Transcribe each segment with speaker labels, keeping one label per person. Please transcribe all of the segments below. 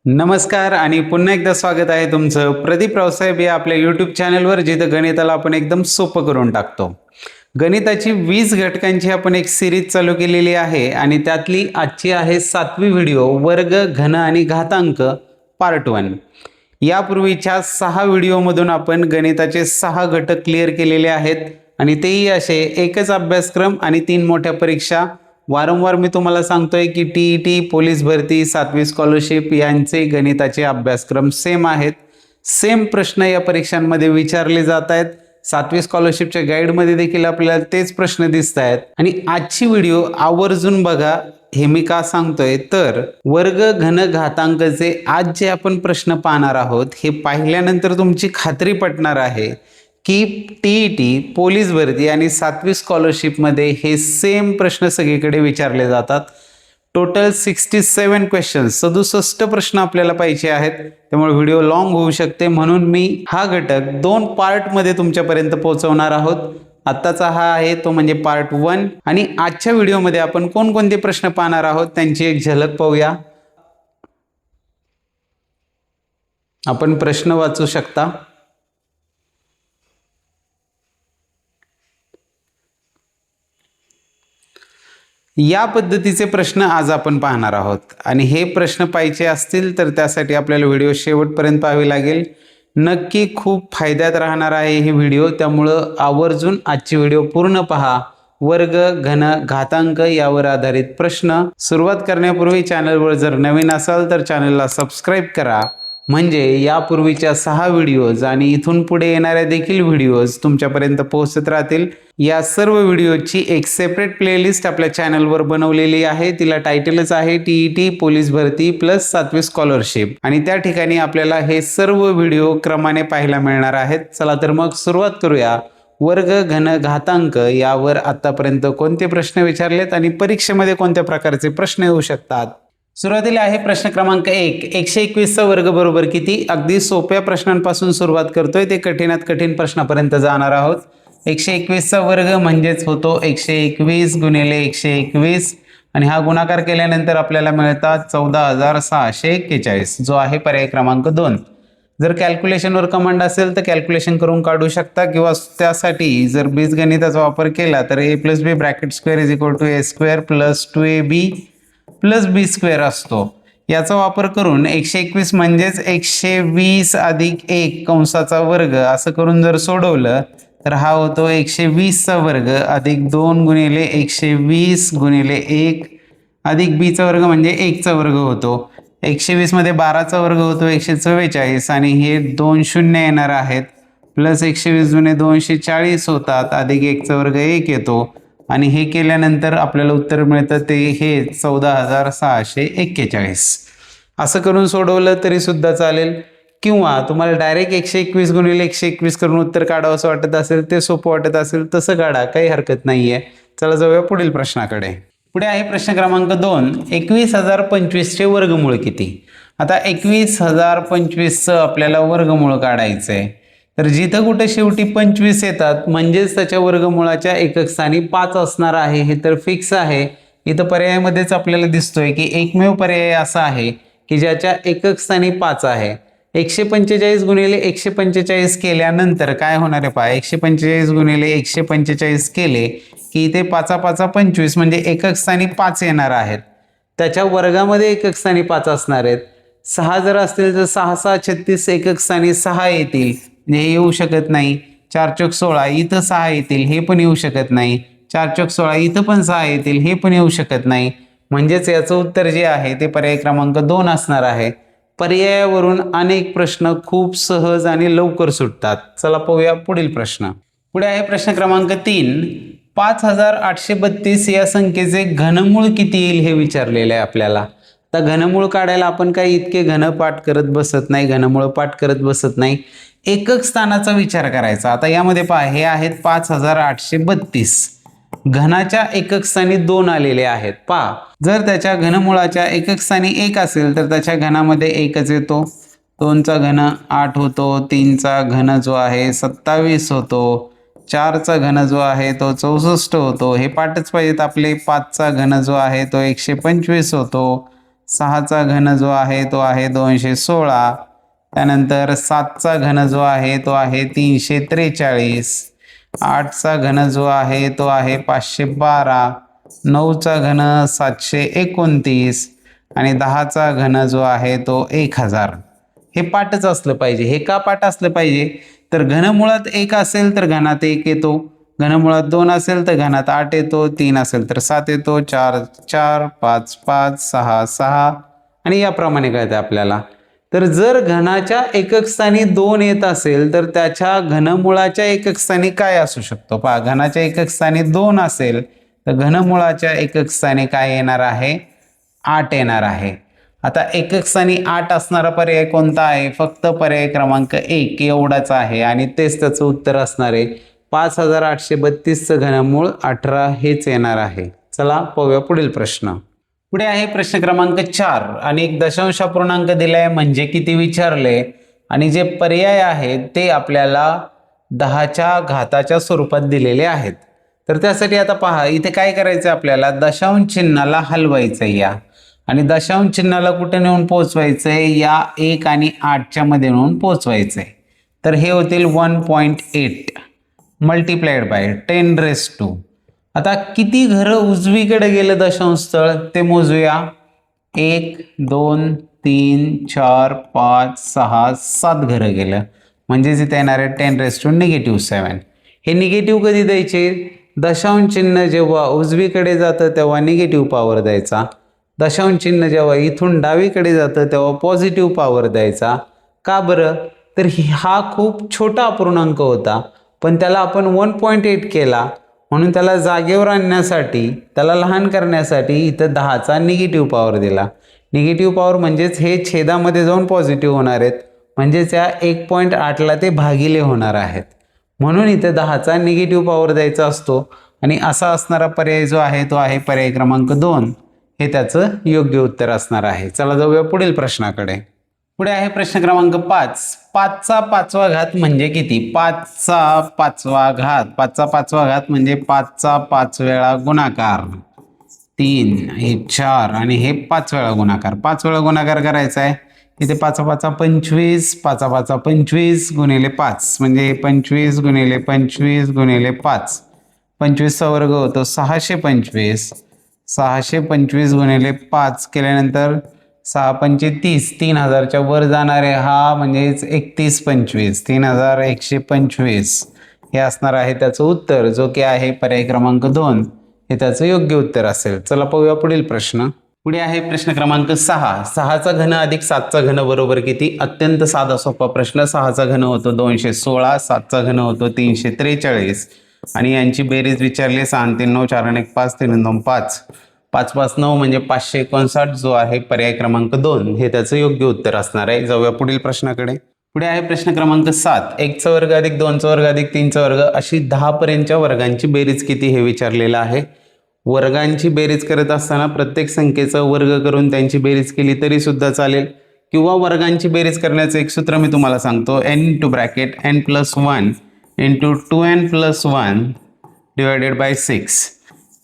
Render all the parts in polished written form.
Speaker 1: नमस्कार आणि पुन्हा एकदा स्वागत आहे तुमचं प्रदीप रावसाहेब या आपल्या यूट्यूब चॅनलवर, जिथं गणिताला आपण एकदम सोपं करून टाकतो. गणिताची 20 घटकांची आपण एक सिरीज चालू केलेली आहे आणि त्यातली आजची आहे 7वी व्हिडिओ, वर्ग, घन आणि घातांक पार्ट 1. यापूर्वीच्या 6 व्हिडिओमधून आपण गणिताचे 6 घटक क्लिअर केलेले आहेत आणि तेही असे एकच अभ्यासक्रम आणि 3 मोठ्या परीक्षा. वारंवार मी तुम्हाला सांगतोय की टीईटी, पोलीस भरती, 7वी स्कॉलरशिप यांचे गणिताचे अभ्यासक्रम सेम आहेत. सेम प्रश्न या परीक्षांमध्ये विचारले जात आहेत. 7वी स्कॉलरशिपच्या गाईडमध्ये देखील आपल्याला तेच प्रश्न दिसत आहेत. आणि आजची व्हिडिओ आवर्जून बघा. हे मी का सांगतोय तर वर्ग, घन, घातांकचे आज जे आपण प्रश्न पाहणार आहोत हे पाहिल्यानंतर तुमची खात्री पटणार आहे की टीईटी, पोलीस भरती आणि 7वी स्कॉलरशिपमध्ये हे सेम प्रश्न सगळीकडे विचारले जातात. टोटल 67 क्वेश्चन्स, 67 प्रश्न आपल्याला पाहिजे आहेत. त्यामुळे व्हिडिओ लॉंग होऊ शकते, म्हणून मी हा घटक 2 पार्टमध्ये तुमच्यापर्यंत पोहोचवणार आहोत. आत्ताचा हा आहे तो म्हणजे पार्ट 1. आणि आजच्या व्हिडिओमध्ये आपण कोणकोणते प्रश्न पाहणार आहोत त्यांची एक झलक पाहूया. आपण प्रश्न वाचू शकता. या पद्धतीचे प्रश्न आज आपण पाहणार आहोत आणि हे प्रश्न पाहिजे असतील तर त्यासाठी आपल्याला व्हिडिओ शेवटपर्यंत पाहावी लागेल. नक्की खूप फायद्यात राहणार आहे ही व्हिडिओ, त्यामुळं आवर्जून आजची व्हिडिओ पूर्ण पहा. वर्ग, घन, घातांक यावर आधारित प्रश्न. सुरुवात करण्यापूर्वी चॅनलवर जर नवीन असाल तर चॅनलला सबस्क्राईब करा, म्हणजे यापूर्वीच्या 6 व्हिडिओज आणि इथून पुढे येणाऱ्या देखील व्हिडिओज तुमच्यापर्यंत पोहोचत राहतील. या सर्व व्हिडिओची एक सेपरेट प्लेलिस्ट आपल्या चॅनलवर बनवलेली आहे. तिला टायटलच आहे टीईटी, पोलीस भरती प्लस 7वी स्कॉलरशिप. आणि त्या ठिकाणी आपल्याला हे सर्व व्हिडिओ क्रमाने पाहायला मिळणार आहेत. चला तर मग सुरुवात करूया. वर्ग, घन, घातांक यावर आतापर्यंत कोणते प्रश्न विचारलेत आणि परीक्षेमध्ये कोणत्या प्रकारचे प्रश्न येऊ शकतात. सुरुवातीला आहे प्रश्न क्रमांक 1. 121 चा वर्ग बरोबर किती? अगदी सोप्या प्रश्नांपासून सुरुवात करतोय, ते कठीणात कठीण प्रश्नापर्यंत जाणार आहोत. 121 चा वर्ग म्हणजेच होतो 121 गुणिले 121 आणि हा गुणाकार केल्यानंतर आपल्याला मिळतात 14,641, जो आहे पर्याय क्रमांक 2. जर कॅल्क्युलेशनवर कमांड असेल तर कॅल्क्युलेशन करून काढू शकता, किंवा त्यासाठी जर बीजगणिताचा वापर केला तर a + b bracket square is equal to a² + 2ab + b² असतो. याचा वापर करून 121 म्हणजेच 120 अधिक 1 कंसाचा वर्ग असं करून जर सोडवलं तर हा होतो 120 चा वर्ग अधिक 2 गुणिले 120 गुणिले 1 अधिक b चा वर्ग म्हणजे 1 चा वर्ग होतो. 120 मध्ये 12 चा वर्ग होतो 144 आणि हे 2 शून्य येणार आहेत, प्लस 120 जुने 240 होतात, अधिक 1 चा वर्ग 1 येतो आणि हे केल्यानंतर आपल्याला उत्तर मिळतं ते हे 14,641. असं करून सोडवलं तरी सुद्धा चालेल, किंवा तुम्हाला डायरेक्ट 121 गुणिले 121 करून उत्तर काढावं असं वाटत असेल, ते सोपं वाटत असेल तसं काढा, काही हरकत नाहीये. चला जाऊया पुढील प्रश्नाकडे. पुढे आहे प्रश्न क्रमांक 2. 21,025 चे वर्गमूळ किती? आता 21,025 आपल्याला वर्गमूळ काढायचंय, तर जिथं कुठे शेवटी 25 येतात म्हणजेच त्याच्या वर्गमूळाच्या एकक स्थानी 5 असणार आहे, हे तर फिक्स आहे. इथं पर्यायामध्येच आपल्याला दिसतोय की एकमेव पर्याय असा आहे की ज्याच्या एकक स्थानी 5 आहे. 145 गुणिले 145 केल्यानंतर काय होणार आहे पहा. 145 गुणिले 145 केले की इथे 5 5 25 म्हणजे एकक स्थानी 5 येणार आहेत. त्याच्या वर्गामध्ये एकक स्थानी 5 असणार आहेत. 6 जर असतील तर 6 6 36 एकक स्थानी 6 येतील, हे येऊ शकत नाही. 4 चौक 16 इथं 6 येतील, हे पण येऊ शकत नाही. 4 चौक 16 इथं पण 6 येतील, हे पण येऊ शकत नाही. म्हणजेच याचं उत्तर जे आहे ते पर्याय क्रमांक 2 असणार आहे. पर्यायावरून अनेक प्रश्न खूप सहज आणि लवकर सुटतात. चला पाहूया पुढील प्रश्न. पुढे आहे प्रश्न क्रमांक 3. 5,832 या संख्येचे घनमूळ किती येईल हे विचारलेलं आहे आपल्याला. तर घनमूळ काढायला आपण काही इतके घनपाठ करत बसत नाही, घनमूळ पाठ करत बसत नाही. एकक स्थानाचा विचार करायचा. आता यामध्ये पहा, हे आहेत 5,832. घनाच्या एकक स्थानी 2 आलेले आहेत. पहा, जर त्याच्या घनमुळाच्या एकक स्थानी 1 असेल तर त्याच्या घनामध्ये 1च येतो. 2चा घन 8 होतो, 3चा घन जो आहे 27 होतो, 4चा घन जो आहे तो 64 होतो. हे पाठच पाहिजेत आपले. 5चा घन जो आहे तो 125 होतो. 6चा घन जो आहे तो आहे 216. त्यानंतर 7चा घन जो आहे तो आहे 343. 8चा घन जो आहे तो आहे 512. 9चा घन 729 आणि 10चा घन जो आहे तो 1000. हे पाठच असलं पाहिजे. हे का पाठ असलं पाहिजे तर घनमुळात 1 असेल तर घनात 1 येतो, घनमुळात 2 असेल तर घनात 8 येतो, 3 असेल तर 7 येतो, 4 4, 5 5, 6 6 आणि याप्रमाणे कळतं आपल्याला. तर जर घनाच्या एकक स्थानी 2 येत असेल तर त्याच्या घनमुळाच्या एकक स्थानी काय असू शकतो. पहा, घनाच्या एकक स्थानी 2 असेल तर घनमुळाच्या एकक स्थानी काय येणार आहे, 8 येणार आहे. आता एकक स्थानी 8 असणारा पर्याय कोणता आहे, फक्त पर्याय क्रमांक 1 एवढाच आहे आणि तेच त्याचं उत्तर असणार आहे. 5832चं घनमूळ 18 हेच येणार आहे. चला पाहूया पुढील प्रश्न. पुढे आहे प्रश्न क्रमांक 4 आणि एक दशांश अपूर्णांक दिलाय म्हणजे किती विचारले आणि जे पर्याय आहेत ते आपल्याला 10च्या घाताच्या स्वरूपात दिलेले आहेत. तर त्यासाठी आता पहा, इथे काय करायचं आपल्याला, दशांश चिन्हाला हलवायचं या आणि दशांश चिन्हाला कुठे नेऊन पोहोचवायचंय, या 1 आणि 8च्या मध्ये नेऊन पोहोचवायचंय. तर हे होतील 1.8 मल्टिप्लाइड बाय 10⁻². आता किती घरं उजवीकडे गेलं दशांश स्थळ ते मोजूया. 1 2 3 4 5 6 7 घरं गेलं म्हणजेच इथे येणार आहे 10⁻⁻7. हे निगेटिव्ह कधी द्यायचे, दशांश चिन्ह जेव्हा उजवीकडे जातं तेव्हा निगेटिव्ह पॉवर द्यायचा, दशांश चिन्ह जेव्हा इथून डावीकडे जातं तेव्हा पॉझिटिव्ह पॉवर द्यायचा. का बरं, तर हा खूप छोटा अपूर्णांक होता पण त्याला आपण 1.8 केला म्हणून त्याला जागेवर आणण्यासाठी, त्याला लहान करण्यासाठी इथं 10चा निगेटिव्ह पॉवर दिला. निगेटिव्ह पॉवर म्हणजेच हे छेदामध्ये जाऊन पॉझिटिव्ह होणार आहेत, म्हणजेच या 1.8ला ते भागिले होणार आहेत, म्हणून इथं 10चा निगेटिव्ह पॉवर द्यायचा असतो. आणि असा असणारा पर्याय जो आहे तो आहे पर्याय क्रमांक 2. हे त्याचं योग्य उत्तर असणार आहे. चला जाऊया पुढील प्रश्नाकडे. पुढे आहे प्रश्न क्रमांक 5. 5चा 5वा घात म्हणजे किती. 5चा 5वा घात, 5चा 5वा घात म्हणजे 5चा 5 वेळा गुणाकार, 3 हे 4 आणि हे 5 वेळा गुणाकार. 5 वेळा गुणाकार करायचा आहे. इथे 5 5 25, 5 5 25 गुणिले 5 म्हणजे 25 गुणिले 25 गुणिले 5, 25चा वर्ग होतो 625. 625 गुणिले 5 केल्यानंतर 6 पंचे 30, 3000च्या वर जाणारे हा म्हणजेच 31 25, 3125 हे असणार आहे त्याचं उत्तर, जो की आहे पर्याय क्रमांक 2. हे त्याचं योग्य उत्तर असेल. चला पाहूया पुढील प्रश्न. पुढे आहे प्रश्न क्रमांक 6. 6चा घन अधिक 7चा घन बरोबर किती. अत्यंत साधा सोपा प्रश्न. 6चा घन होतो 216, 7चा घन होतो 343 आणि यांची बेरीज विचारली. 6 3 9 4 1 5 3 2 5, 5 5 9 म्हणजे 559, जो आहे पर्याय क्रमांक 2. हे त्याचं योग्य उत्तर असणार आहे. जाऊया पुढील प्रश्नाकडे. पुढे आहे प्रश्न क्रमांक 7. 1चा वर्ग अधिक 2चा वर्ग अधिक 3चा वर्ग अशी 10 पर्यंतच्या वर्गांची बेरीज किती हे विचारलेलं आहे. वर्गांची बेरीज करत असताना प्रत्येक संख्येचा वर्ग करून त्यांची बेरीज केली तरी सुद्धा चालेल, किंवा वर्गांची बेरीज करण्याचं एक सूत्र मी तुम्हाला सांगतो. n(n+1) × 2n+1 divided by 6.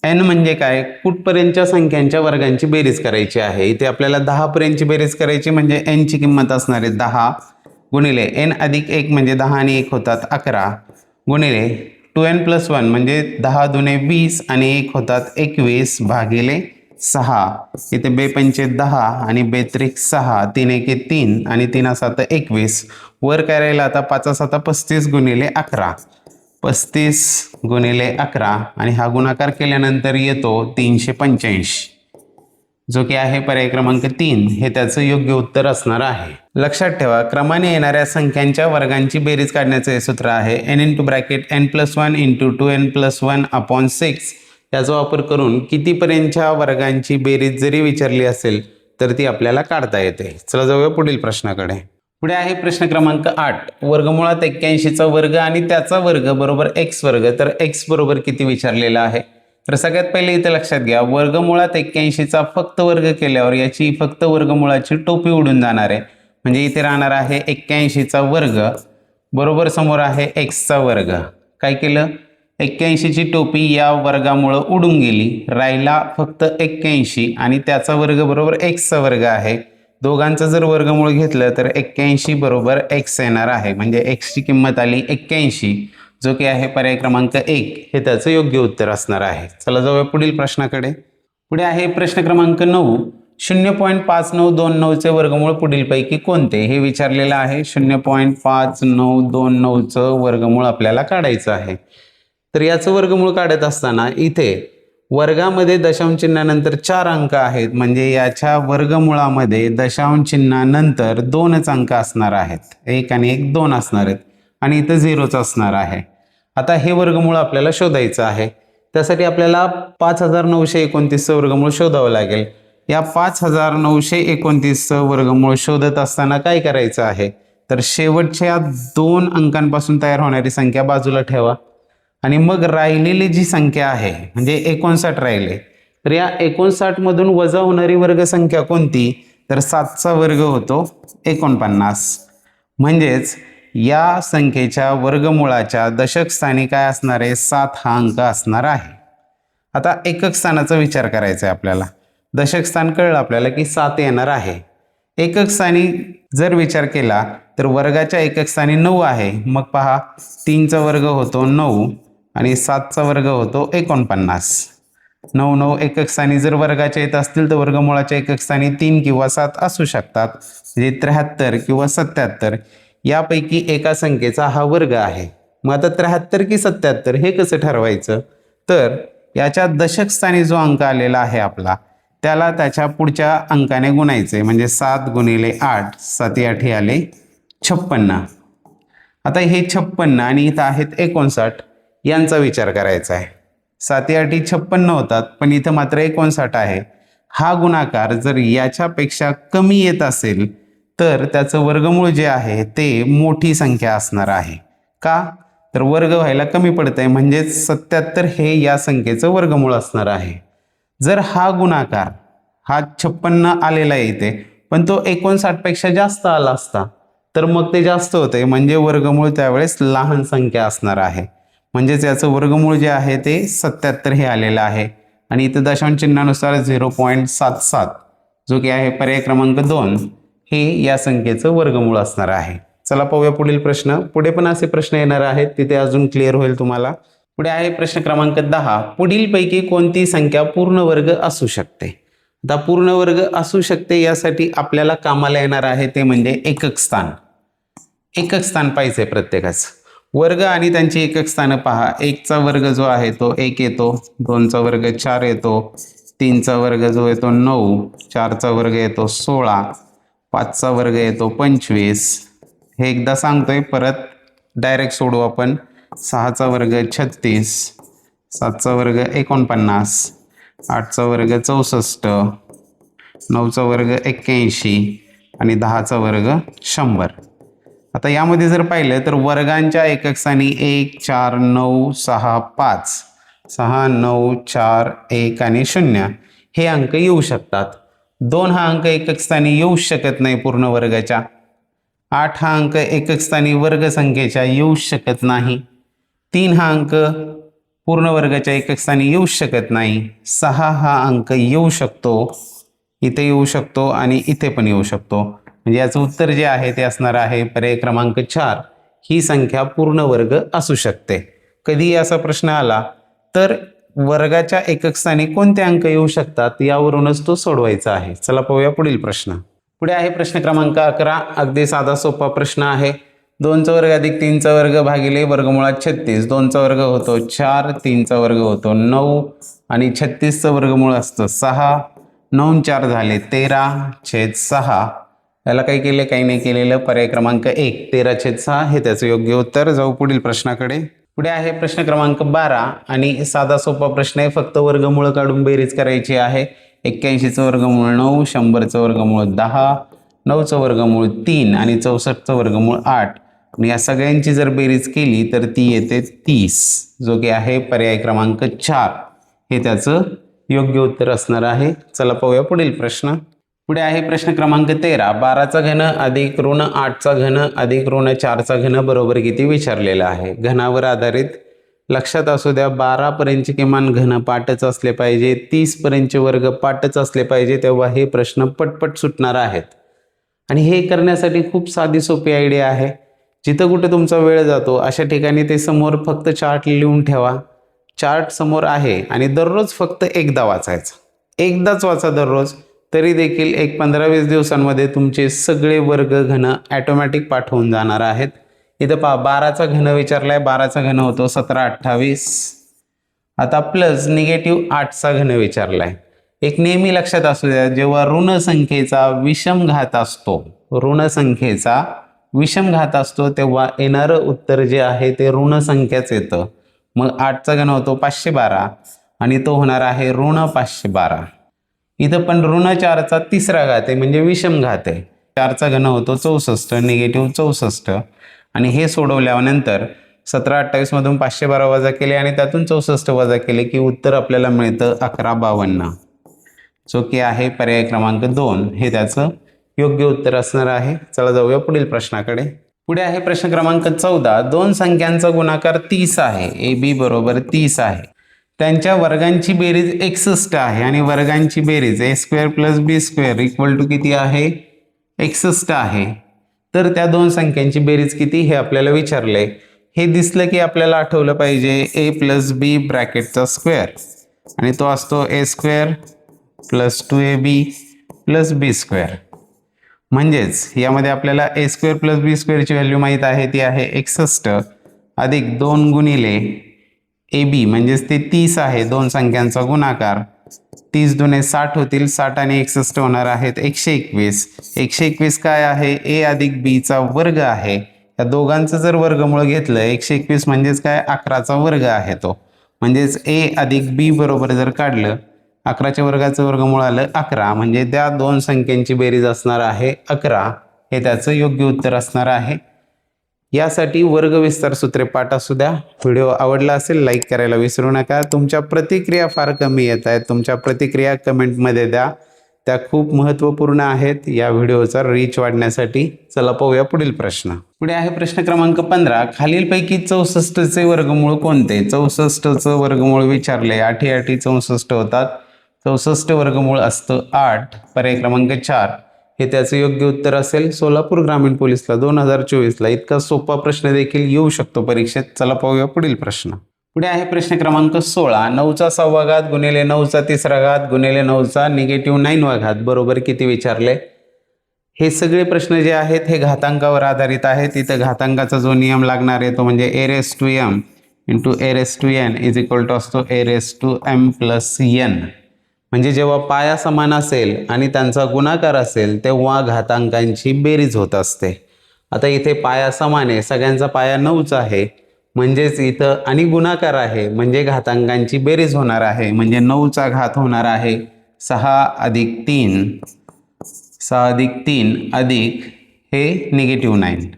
Speaker 1: n म्हणजे काय, कुठपर्यंतच्या संख्यांच्या वर्गांची बेरीज करायची आहे. इथे आपल्याला 10 पर्यंतची बेरीज करायची म्हणजे n ची किंमत असणार आहे 10 गुणिले n अधिक 1 म्हणजे 10 आणि 1 होतात 11 गुणिले 2n+1 म्हणजे 10 दुने 20 आणि 1 होतात 21 भागिले 6. इथे 2 पंचे 10 आणि 2 त्रिक 6, 3 एके 3 आणि 3 7 21. वर काय राहिलं आता 5 7 35 गुणिले 11, 35 गुणिले 11 आणि हा गुणाकार केल्यानंतर येतो 385, जो की आहे पर्याय क्रमांक 3. हे त्याचं योग्य उत्तर असणार आहे. लक्षात ठेवा, क्रमाने येणाऱ्या संख्यांच्या वर्गांची बेरीज काढण्याचं हे सूत्र आहे n(n+1 × 2n+1/6). याचा वापर करून कितीपर्यंतच्या वर्गांची बेरीज जरी विचारली असेल तर ती आपल्याला काढता येते. चला जाऊया पुढील प्रश्नाकडे. पुढे आहे प्रश्न क्रमांक 8. वर्गमुळात 81चा वर्ग आणि त्याचा वर्ग बरोबर x वर्ग. तर x बरोबर किती विचारलेला आहे. तर सगळ्यात पहिले इथे लक्षात घ्या, वर्गमुळात 81चा फक्त वर्ग केल्यावर याची फक्त वर्गमुळाची टोपी उडून जाणार आहे. म्हणजे इथे राहणार आहे 81चा वर्ग बरोबर समोर आहे x चा वर्ग. काय केलं, 81ची टोपी या वर्गामुळं उडून गेली, राहिला फक्त 81 आणि त्याचा वर्ग बरोबर एक्सचा वर्ग आहे. दोघांचं जर वर्गमूळ घेतलं तर 81 बरोबर एक्स येणार आहे. म्हणजे एक्सची किंमत आली 81, जो की आहे पर्याय क्रमांक 1 हे त्याचं योग्य उत्तर असणार आहे. चला जाऊया पुढील प्रश्नाकडे. पुढे आहे प्रश्न क्रमांक 9. 0.5929चे वर्गमूळ पुढीलपैकी कोणते हे विचारलेलं आहे. 0.5929चं वर्गमूळ आपल्याला काढायचं आहे. तर याचं वर्गमूळ काढत असताना इथे वर्गामध्ये दशांश चिन्हानंतर 4 अंक आहेत, म्हणजे याच्या वर्गमूळामध्ये दशांश चिन्हानंतर 2च अंक असणार आहेत. 1 आणि 1 2 असणार आहेत आणि इथं 0च असणार आहे. आता हे वर्गमूळ आपल्याला शोधायचं आहे. त्यासाठी आपल्याला 5929चं वर्गमूळ शोधावं लागेल. या 5929चं वर्गमूळ शोधत असताना काय करायचं आहे, तर शेवटच्या 2 अंकांपासून तयार होणारी संख्या बाजूला ठेवा आणि मग राहिलेली जी संख्या आहे म्हणजे 59 राहिले, तर या 59 मधून वजा होणारी वर्गसंख्या कोणती, तर 7चा वर्ग होतो 49. म्हणजेच या संख्येच्या वर्गमूळाच्या दशक स्थानी काय असणार आहे, 7 हा अंक असणार आहे. आता एकक स्थानाचा विचार करायचा आहे आपल्याला. दशक स्थान कळलं आपल्याला की 7 येणार आहे. एकक स्थानी जर विचार केला तर वर्गाच्या एकक स्थानी 9 आहे. मग पहा 3चा वर्ग होतो 9 आणि 7चा वर्ग होतो 49. 9 9 एकक स्थानी जर वर्गाच्या येत असतील तर वर्गमूळाच्या एकक स्थानी 3 किंवा 7 असू शकतात. म्हणजे 73 किंवा 77 यापैकी एका संख्येचा हा वर्ग आहे. मग आता 73 की 77 हे कसं ठरवायचं, तर याच्या दशक स्थानी जो अंक आलेला आहे आपला त्याला त्याच्या पुढच्या अंकाने गुणायचे. म्हणजे 7 गुणिले 8 7 8 आले 56. आता हे 56 आणि इथं आहेत 59 यांचा विचार करायचा आहे. 7 8 56 होतात पण इथं मात्र 59 आहे. हा गुणाकार जर याच्यापेक्षा कमी येत असेल तर त्याचं वर्गमूळ जे आहे ते मोठी संख्या असणार आहे. का, तर वर्ग व्हायला कमी पडतंय, म्हणजेच 77 हे या संख्येचं वर्गमूळ असणार आहे. जर हा गुणाकार हा 56 आलेला येते पण तो 59 पेक्षा जास्त आला असता तर मग ते जास्त होते, म्हणजे वर्गमूळ त्यावेळेस लहान संख्या असणार आहे. म्हणजेच याचं वर्गमूळ जे आहे ते 77 हे आलेलं आहे. आणि इथं दशांश चिन्हानुसार 0.77 जो की आहे पर्याय क्रमांक 2 हे या संख्येचं वर्गमूळ असणार आहे. चला पाहूया पुढील प्रश्न. पुढे पण असे प्रश्न येणार आहेत, तिथे अजून क्लिअर होईल तुम्हाला. पुढे आहे प्रश्न क्रमांक 10. पुढीलपैकी कोणती संख्या पूर्ण वर्ग असू शकते. आता पूर्ण वर्ग असू शकते यासाठी आपल्याला कामाला येणार आहे ते म्हणजे एकक स्थान. एकक स्थान पाहिजे प्रत्येकाच. वर्ग आणि त्यांची एकक स्थानं पहा. 1चा वर्ग जो आहे तो 1 येतो, 2चा वर्ग 4 येतो, 3चा वर्ग जो येतो 9, 4चा वर्ग येतो 16, 5चा वर्ग येतो 25. हे एकदा सांगतोय, परत डायरेक्ट सोडू आपण. 6चा वर्ग 36, 7चा वर्ग 49, 8चा वर्ग 64, 9चा वर्ग 81 आणि 10चा वर्ग 100. आता यामध्ये जर पाहिलं तर वर्गांच्या एकक स्थानी 1 4 9 6 5 6 9 4 1 आणि 0 हे अंक येऊ शकतात. 2 हा अंक एकक स्थानी येऊ शकत नाही पूर्ण वर्गाच्या. 8 हा अंक एकक स्थानी वर्ग संख्येच्या येऊ शकत नाही. 3 हा अंक पूर्ण वर्गाच्या एकक स्थानी येऊ शकत नाही. 6 हा अंक येऊ शकतो, इथे येऊ शकतो आणि इथे पण येऊ शकतो. म्हणजे याचं उत्तर जे आहे ते असणार आहे पर्याय क्रमांक 4 ही संख्या पूर्ण वर्ग असू शकते. कधी असा प्रश्न आला तर वर्गाच्या एकक स्थानी कोणते अंक येऊ शकतात यावरूनच तो सोडवायचा आहे. चला पाहूया पुढील प्रश्न. पुढे आहे प्रश्न क्रमांक 11. अगदी साधा सोपा प्रश्न आहे. 2चा वर्ग अधिक 3चा वर्ग भागिले वर्गमुळात 36. 2चा वर्ग होतो 4, 3चा वर्ग होतो 9 आणि 36चं वर्गमूळ असतं 6. 9 4 झाले 13/6. याला काही केले, काही नाही केलेलं. पर्याय क्रमांक 1 13/6 हे त्याचं योग्य उत्तर. जाऊ पुढील प्रश्नाकडे. पुढे आहे प्रश्न क्रमांक 12 आणि साधा सोपा प्रश्न आहे. फक्त वर्गमूळ काढून बेरीज करायची आहे. 81चं वर्गमूळ 9, 100चं वर्गमूळ 10, 9चं वर्गमूळ 3 आणि 64चं वर्गमूळ 8. आणि या सगळ्यांची जर बेरीज केली तर ती येते 30, जो की आहे पर्याय क्रमांक 4 हे त्याचं योग्य उत्तर असणार आहे. चला पाहूया पुढील प्रश्न. पुढे आहे प्रश्न क्रमांक 13. 12चा घन अधिक ऋण 8चा घन अधिक ऋण 4चा घन बरोबर किती विचारलेला आहे. घनावर आधारित लक्षात असू द्या 12 पर्यंतचे किमान घन पाठच असले पाहिजे, 30 पर्यंतचे वर्ग पाठच असले पाहिजे, तेव्हा हे प्रश्न पटपट सुटणार आहेत. आणि हे करण्यासाठी खूप साधी सोपी आयडिया आहे. जिथं कुठे तुमचा वेळ जातो अशा ठिकाणी ते समोर फक्त चार्ट लिहून ठेवा. चार्ट समोर आहे आणि दररोज फक्त एकदा वाचायचा. एकदाच वाचा दररोज, तरी देखील एक 15-20 दिवसांमध्ये तुमचे सगळे वर्ग घन ॲटोमॅटिक पाठ होऊन जाणार आहेत. इथं पहा 12चा घन विचारलाय, 12चा घन होतो 1728. आता प्लस निगेटिव्ह 8चा घन विचारलाय. एक नेहमी लक्षात असू द्या, जेव्हा ऋण संख्येचा विषम घात असतो, ऋण संख्येचा विषम घात असतो तेव्हा येणारं उत्तर जे आहे ते ऋण संख्याच येतं. मग 8चा घन होतो 512 आणि तो होणार आहे ऋण 512. इथं पण ऋण 4चा तिसरा घात आहे म्हणजे विषम घात आहे. 4चा घन होतो 64 निगेटिव्ह 64 आणि हे सोडवल्यानंतर 1728 मधून 512 वजा केले आणि त्यातून 64 वजा केले की उत्तर आपल्याला मिळतं 1152, जो की आहे पर्याय क्रमांक 2 हे त्याचं योग्य उत्तर असणार आहे. चला जाऊया पुढील प्रश्नाकडे. पुढे आहे प्रश्न क्रमांक 14. दोन संख्यांचा गुणाकार 30 आहे, AB बरोबर 30 आहे. त्यांच्या वर्गांची बेरीज 61 आहे आणि वर्गांची बेरीज a² + b² इक्वल टू किती आहे 61 आहे. तर त्या दोन संख्यांची बेरीज किती हे आपल्याला विचारले. हे दिसलं की आपल्याला आठवलं पाहिजे a + b ब्रॅकेटचा स्क्वेअर आणि तो असतो a² + 2ab + b². म्हणजेच यामध्ये आपल्याला a² + b² ची व्हॅल्यू माहीत आहे, ती आहे 61 अधिक 2 गुणिले ab म्हणजेच ते 30 आहे. दोन संख्यांचा गुणाकार 30 दुने 60 होतील, 60 आणि 61 होणार आहेत 121. 121 काय आहे a अधिक b चा वर्ग आहे. या दोघांचं जर वर्गमूळ घेतलं 121 म्हणजेच काय 11चा वर्ग आहे तो. म्हणजेच a अधिक b बरोबर जर काढलं 11च्या वर्गाचं वर्गमूळ आलं 11 म्हणजे त्या दोन संख्यांची बेरीज असणार आहे 11. हे त्याचं योग्य उत्तर असणार आहे. यासाठी वर्ग विस्तार सूत्रे पाठ असू द्या. व्हिडिओ आवडला असेल लाईक करायला विसरू नका. तुमच्या प्रतिक्रिया फार कमी येत आहेत, तुमच्या प्रतिक्रिया कमेंटमध्ये द्या, त्या खूप महत्त्वपूर्ण आहेत या व्हिडिओचा रीच वाढण्यासाठी. चला पाहूया पुढील प्रश्न. पुढे आहे प्रश्न क्रमांक 15. खालीलपैकी 64चे वर्गमूळ कोणते. 64चं वर्गमूळ विचारले. 8 8 64 होतात. 64 वर्गमूळ असतं 8. पर्याय क्रमांक 4 हे त्याचं योग्य उत्तर असेल. सोलापूर ग्रामीण पोलीसला 2024ला इतका सोपा प्रश्न देखील येऊ शकतो परीक्षेत. चला पाहूया पुढील प्रश्न. पुढे आहे प्रश्न क्रमांक 16. 9चा 6वा घात गुणिले 9चा 3रा घात गुणिले 9चा निगेटिव्ह 9वा घात बरोबर किती विचारले. हे सगळे प्रश्न जे आहेत हे घातांकावर आधारित आहेत. इथं घातांकाचा जो नियम लागणार आहे तो म्हणजे a⁻m × a⁻n = असतो a⁻m + n. म्हणजे जेव्हा पाया समान असेल आणि त्यांचा गुणाकार असेल तेव्हा घातांकांची बेरीज होत असते. आता इथे पाया समान आहे, सगळ्यांचा पाया 9चा आहे, म्हणजेच इथं आणि गुणाकार आहे म्हणजे घातांकांची बेरीज होणार आहे. म्हणजे 9चा घात होणार आहे 6 अधिक 3 अधिक हे निगेटिव्ह 9.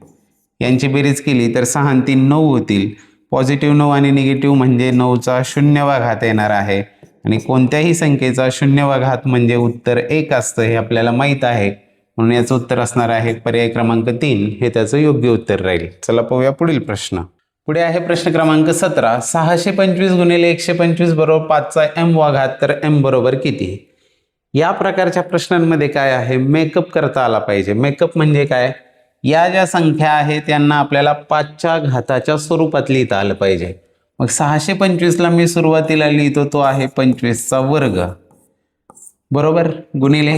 Speaker 1: यांची बेरीज केली तर 6 आणि 3 9 होतील. पॉझिटिव्ह 9 आणि निगेटिव्ह म्हणजे 9चा 0वा घात येणार आहे आणि कोणत्याही संख्येचा 0वा घात म्हणजे उत्तर 1 असतं हे आपल्याला माहीत आहे. म्हणून याचं उत्तर असणार आहे पर्याय क्रमांक 3 हे त्याचं योग्य उत्तर राहील. चला पाहूया पुढील प्रश्न. पुढे आहे प्रश्न क्रमांक 17. 625 गुणिले 125 बरोबर 5चा m वा घात, तर m बरोबर किती. या प्रकारच्या प्रश्नांमध्ये काय आहे मेकअप करता आला पाहिजे. मेकअप म्हणजे काय, या ज्या संख्या आहेत त्यांना आपल्याला 5च्या घाताच्या स्वरूपात लिहिता आलं पाहिजे. मग 625ला मी सुरुवातीला लिहितो तो आहे 25चा वर्ग बरोबर गुणिले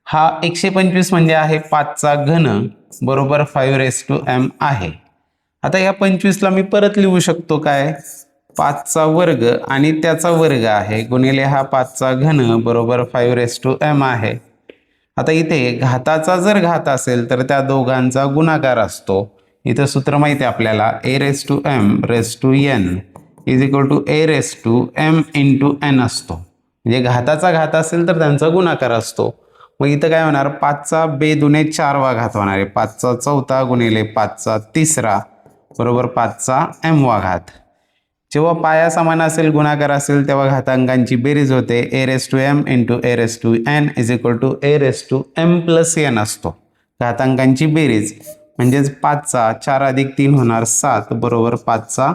Speaker 1: हा 125 म्हणजे आहे 5चा घन बरोबर 5m आहे. आता या 25ला मी परत लिहू शकतो काय 5चा वर्ग आणि त्याचा वर्ग आहे गुणिले हा 5चा घन बरोबर 5m आहे. आता इथे घाताचा जर घात असेल तर त्या दोघांचा गुणाकार असतो. इथं सूत्र माहिती आहे आपल्याला a⁻m⁻n = a⁻m × n असतो. म्हणजे घाताचा घात असेल तर त्यांचा गुणाकार असतो. मग इथं काय होणार 5चा 2 दुने 4वा घात होणार आहे. 5चा 4था गुणिले 5चा 3रा बरोबर 5चा m वा घात. जेव्हा पाया समान असेल गुणाकार असेल तेव्हा घातांकांची बेरीज होते a⁻m × a⁻n = a⁻m + n असतो. घातांकांची बेरीज म्हणजेच 5चा 4 अधिक 3 होणार 7 बरोबर 5चा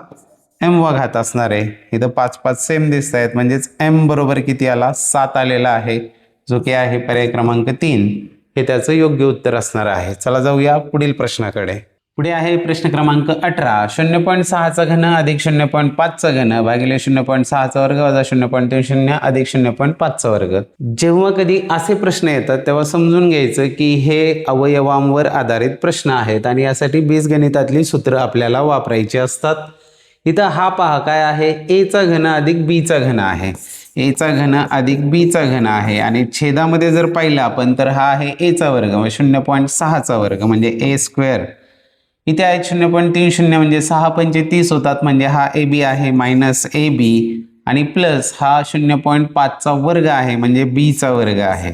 Speaker 1: एम वा घात असणार आहे. इथं 5 5 सेम दिसत आहेत, म्हणजेच एम बरोबर किती आला 7 आलेला आहे, जो की आहे पर्याय क्रमांक 3. हे त्याचं योग्य उत्तर असणार आहे. चला जाऊया पुढील प्रश्नाकडे. पुढे आहे प्रश्न क्रमांक 18. 0.6चा घन अधिक 0.5चा घन भागिले 0.6चा वर्ग वजा 0.30 अधिक 0.5चा वर्ग. जेव्हा कधी असे प्रश्न येतात तेव्हा समजून घ्यायचं की हे अवयवांवर आधारित प्रश्न आहेत आणि यासाठी बीजगणितातली सूत्र आपल्याला वापरायची असतात. इथं हा पहा काय आहे, ए चा घन अधिक बी चा घन आहे. ए चा घन अधिक बी चा घन आहे आणि छेदामध्ये जर पाहिलं आपण तर हा आहे ए चा वर्ग, 0.6चा वर्ग म्हणजे ए स्क्वेअर. इथे आहे 0.30 म्हणजे 6 पंचे 30 होतात, म्हणजे हा ए बी आहे मायनस ए बी आणि प्लस हा 0.5चा वर्ग आहे म्हणजे बी चा वर्ग आहे.